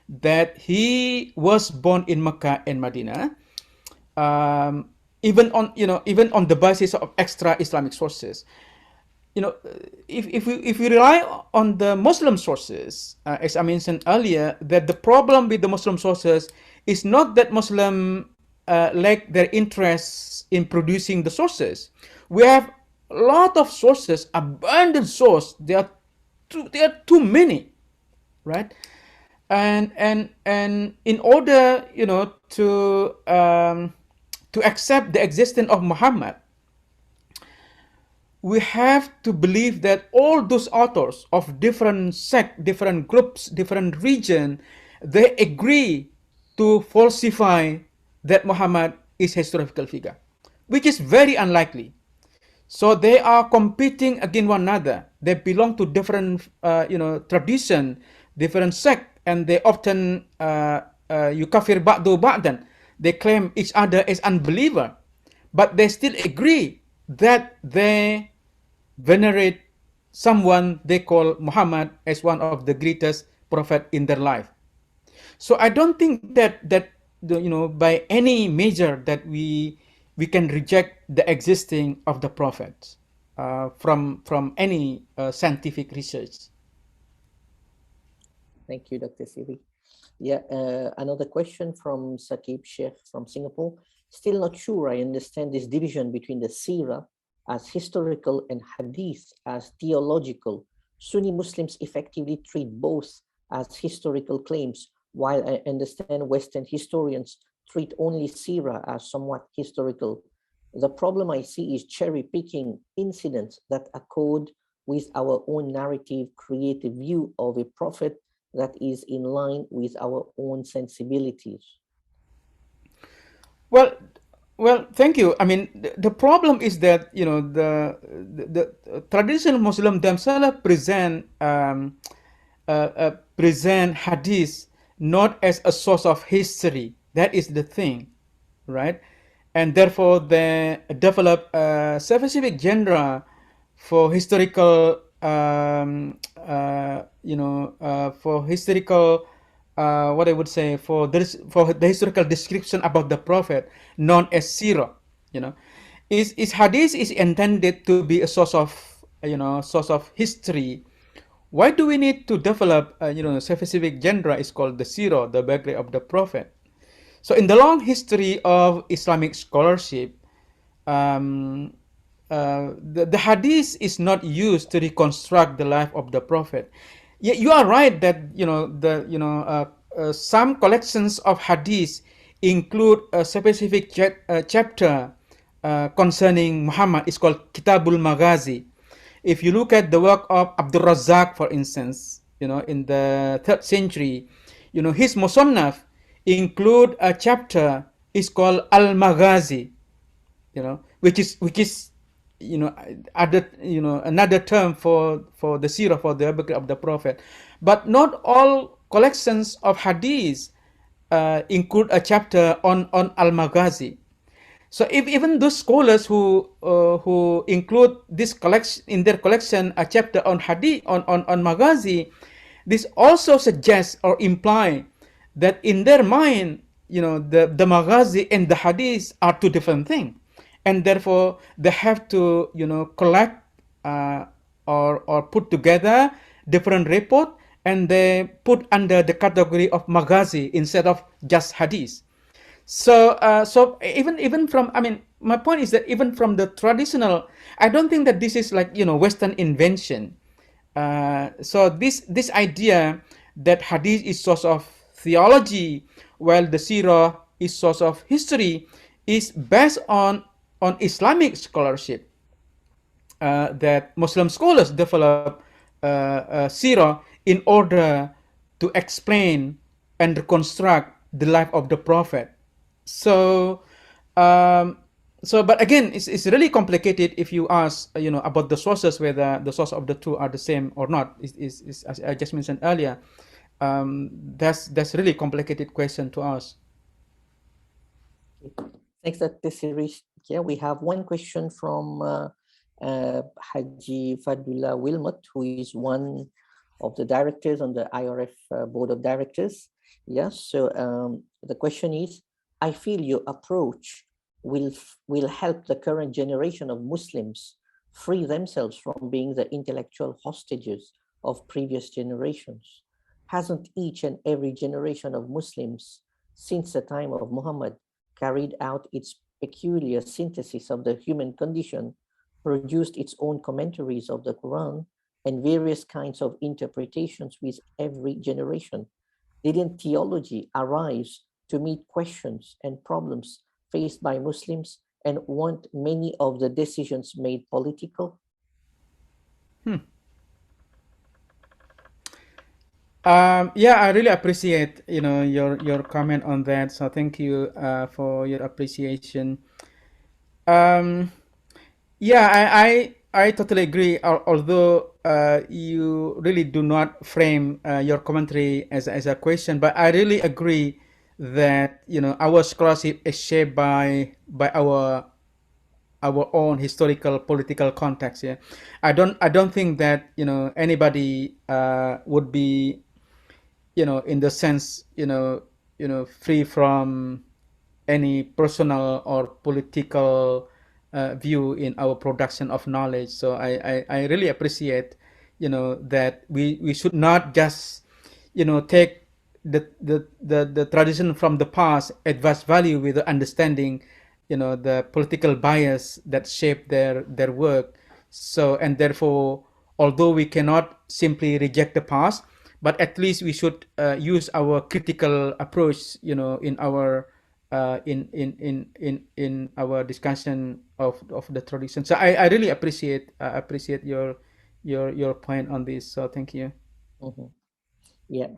that he was born in Mecca and Madina, even on the basis of extra Islamic sources. If we rely on the Muslim sources, as I mentioned earlier, that the problem with the Muslim sources is not that Muslim lack their interest in producing the sources. We have a lot of sources, abundant source. There are too many, right? And in order, to accept the existence of Muhammad, we have to believe that all those authors of different sect, different groups, different region, they agree to falsify that Muhammad is historical figure, which is very unlikely. So they are competing against one another. They belong to different, tradition, different sect, and they often yukafir ba'du ba'dan. They claim each other as unbeliever, but they still agree that they venerate someone they call Muhammad as one of the greatest prophet in their life. So I don't think that by any measure that we can reject the existing of the prophets from any scientific research. Thank you, Dr. Sirry. Yeah, another question from Saqib Sheikh from Singapore. Still not sure I understand this division between the Sirah as historical and Hadith as theological. Sunni Muslims effectively treat both as historical claims, while I understand Western historians treat only Sirah as somewhat historical. The problem I see is cherry picking incidents that accord with our own narrative, creative view of a prophet that is in line with our own sensibilities. Well, thank you. I mean, the problem is that the traditional Muslim themselves present hadith not as a source of history. That is the thing, right? And therefore they develop a specific genre for historical, for historical, what I would say, for the historical description about the prophet, known as sirah. Is hadith is intended to be a source of history. Why do we need to develop a specific genre? Is called the sirah, the biography of the prophet. So in the long history of Islamic scholarship, the hadith is not used to reconstruct the life of the prophet. Yeah, you are right that some collections of hadith include a specific chapter concerning Muhammad. It's called Kitabul Maghazi. If you look at the work of Abdul Razak, for instance, in the 3rd century, his Musannaf include a chapter is called Al Maghazi, which is another term for the sirah, for the biography of the prophet. But not all collections of hadith include a chapter on Al Maghazi. So if even those scholars who include this collection in their collection a chapter on hadith on Maghazi, this also suggests or imply that in their mind, the Maghazi and the hadith are two different things, and therefore they have to collect or put together different report, and they put under the category of Maghazi instead of just hadith. So even from, I mean, my point is that even from the traditional, I don't think that this is like, Western invention. So this idea that hadith is source of theology, while the sirah is source of history, is based on Islamic scholarship, that Muslim scholars develop sirah in order to explain and reconstruct the life of the prophet. So, um, but again, it's really complicated if you ask, about the sources, whether the source of the two are the same or not. Is as I just mentioned earlier. That's really complicated question to ask. Thanks, Dr. Sirry. Yeah, we have one question from Haji Fadullah Wilmot, who is one of the directors on the IRF board of directors. Yes, so the question is, I feel your approach will help the current generation of Muslims free themselves from being the intellectual hostages of previous generations. Hasn't each and every generation of Muslims since the time of Muhammad carried out its peculiar synthesis of the human condition, produced its own commentaries of the Quran, and various kinds of interpretations with every generation? Didn't theology arise to meet questions and problems faced by Muslims and want many of the decisions made political? Yeah, I really appreciate your comment on that. So thank you for your appreciation. Um, yeah, I totally agree. Although you really do not frame your commentary as a question, but I really agree that our scholarship is shaped by our own historical political context. Yeah, I don't think that anybody would be in the sense free from any personal or political view in our production of knowledge. So I really appreciate that we should not just take the tradition from the past at vast value with the understanding the political bias that shape their work. So, and therefore, although we cannot simply reject the past, but at least we should use our critical approach in our in our discussion of the tradition. So I really appreciate your point on this. So thank you. Mhm. Yeah,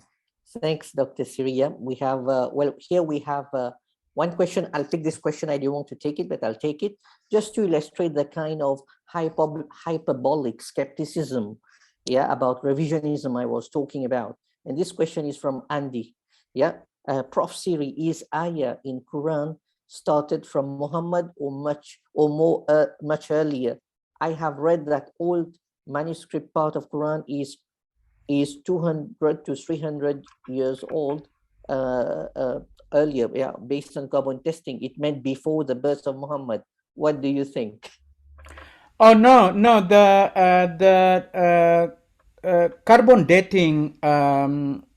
thanks, Dr. Syria. We have, here we have one question. I'll take this question. I don't want to take it, but I'll take it just to illustrate the kind of hyperbolic skepticism, yeah, about revisionism I was talking about. And this question is from Andy. Yeah, Prof. Sirry, is ayah in Quran started from Muhammad or much earlier? I have read that old manuscript part of Quran is 200 to 300 years old. Earlier, yeah, based on carbon testing, it meant before the birth of Muhammad. What do you think? Oh no, no, the carbon dating.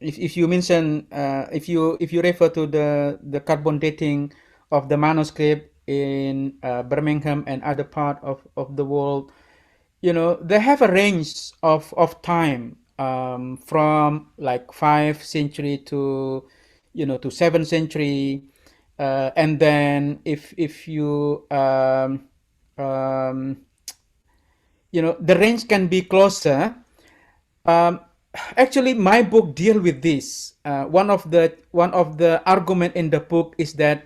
If you mention, if you refer to the carbon dating of the manuscript in Birmingham and other part of the world, they have a range of time, from like 5th century to 7th century, and then if you um, the range can be closer. um, Actually, my book deal with this. One of the argument in the book is that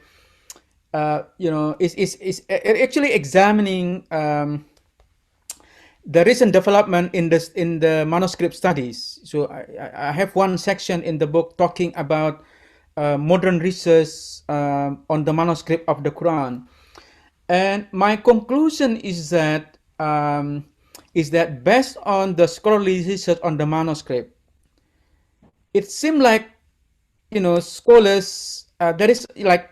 is actually examining the recent development in the manuscript studies. So I have one section in the book talking about modern research on the manuscript of the Quran. And my conclusion is that based on the scholarly research on the manuscript, it seemed like scholars, there is like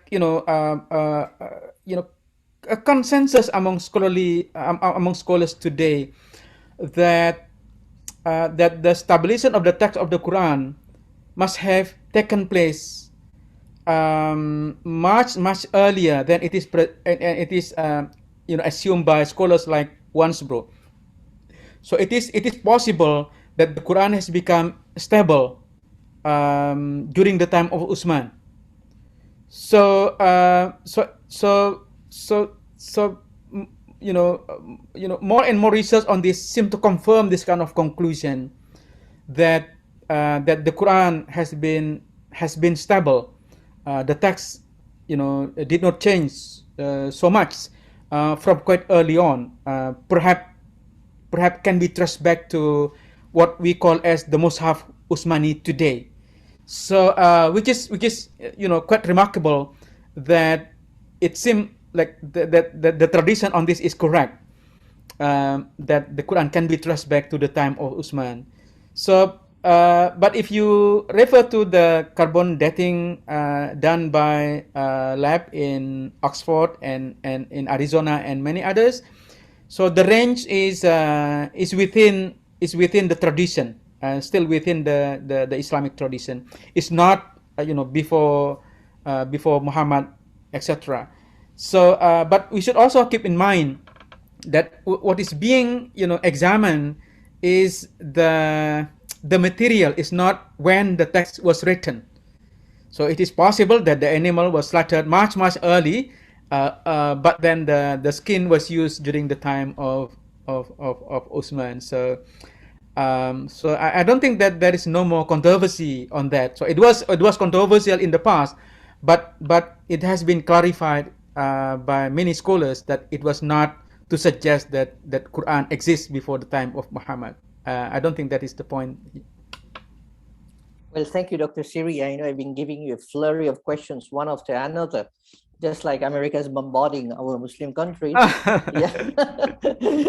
a consensus among scholars today that that the stabilization of the text of the Quran must have taken place much earlier than it is and it is assumed by scholars like Wansbro. So it is possible that the Quran has become stable during the time of Usman. So so more and more research on this seem to confirm this kind of conclusion that that the Quran has been stable. The text did not change so much from quite early on. Perhaps can be traced back to what we call as the Mus'haf Usmani today. So which is quite remarkable that it seems like the tradition on this is correct, that the Quran can be traced back to the time of Usman. So but if you refer to the carbon dating done by lab in Oxford and in Arizona and many others, so the range is within the tradition, still within the Islamic tradition. It's not before Muhammad, etc. So but we should also keep in mind that what is being examined is the material, is not when the text was written. So it is possible that the animal was slaughtered much early, but then the skin was used during the time of Osman. So I don't think that there is no more controversy on that. So it was controversial in the past, but it has been clarified by many scholars that it was not to suggest that Quran exists before the time of Muhammad. I don't think that is the point. Well, thank you, Dr. Sirry. I know I've been giving you a flurry of questions, one after another, just like America is bombarding our Muslim countries. Yeah,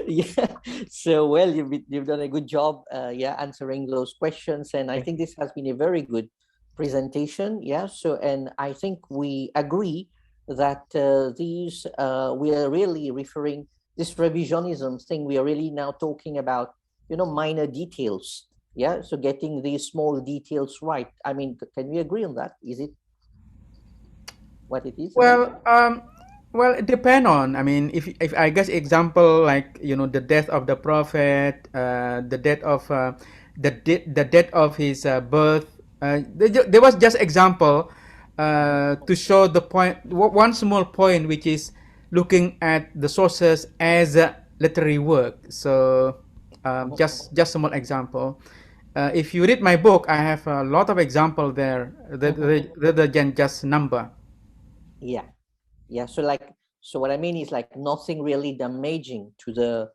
yeah. So, well, you've done a good job, answering those questions, and I think this has been a very good presentation. Yeah. So, and I think we agree that these we are really referring this revisionism thing. We are really now talking about minor details. Yeah, so getting these small details right. I mean, can we agree on that? Is it what it is now? Well, it depend on. I mean, if I guess example like the death of the prophet, the death of the death of his birth. There was just example to show the point. One small point, which is looking at the sources as a literary work. So just small example. If you read my book, I have a lot of example there rather than just number. Yeah, yeah. So what I mean is like nothing really damaging to the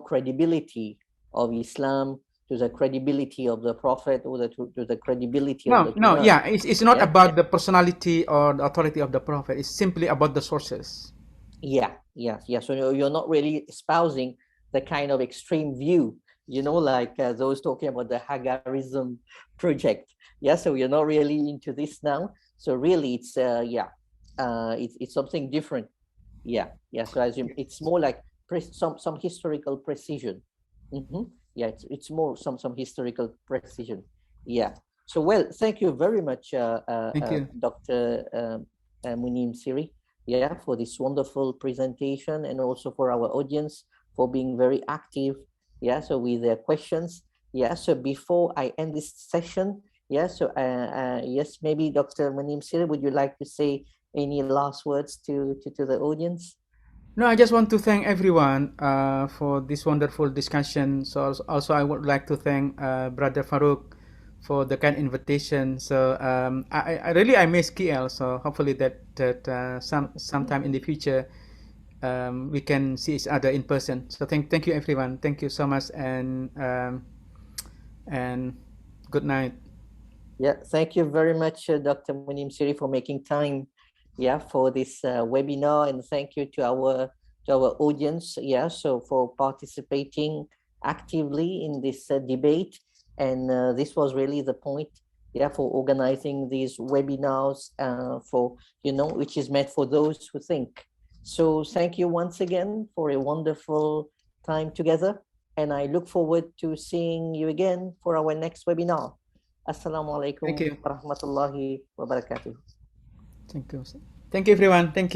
credibility of Islam, to the credibility of the Prophet, or to the credibility of the No, Quran. yeah, it's not Yeah, about the personality or the authority of the prophet. It's simply about the sources. yeah, yeah, yeah. So you're not really espousing the kind of extreme view, like those talking about the Hagarism project. Yeah, so you're not really into this now. So really, it's something different. Yeah, yeah. So it's more like some historical precision. Yeah, it's more some historical precision. Yeah. So well, thank you very much, Thank you. Dr. Mun'im Sirry, yeah, for this wonderful presentation, and also for our audience for being very active. Yeah, so with their questions. Yeah, so before I end this session, yeah, so yes, maybe Dr. Mun'im Sirry, would you like to say any last words to the audience? No, I just want to thank everyone for this wonderful discussion. So also I would like to thank Brother Farouk for the kind invitation. So I really I miss KL. So hopefully that sometime in the future we can see each other in person. So thank you everyone. Thank you so much, and good night. Yeah, thank you very much, Dr. Mun'im Sirry, for making time, yeah, for this webinar, and thank you to our audience, yeah, so for participating actively in this debate. And this was really the point, yeah, for organizing these webinars for which is meant for those who think. So thank you once again for a wonderful time together. and I look forward to seeing you again for our next webinar. Assalamu Thank alaikum you. warahmatullahi wabarakatuh. Thank you. Thank you, everyone. Thank you.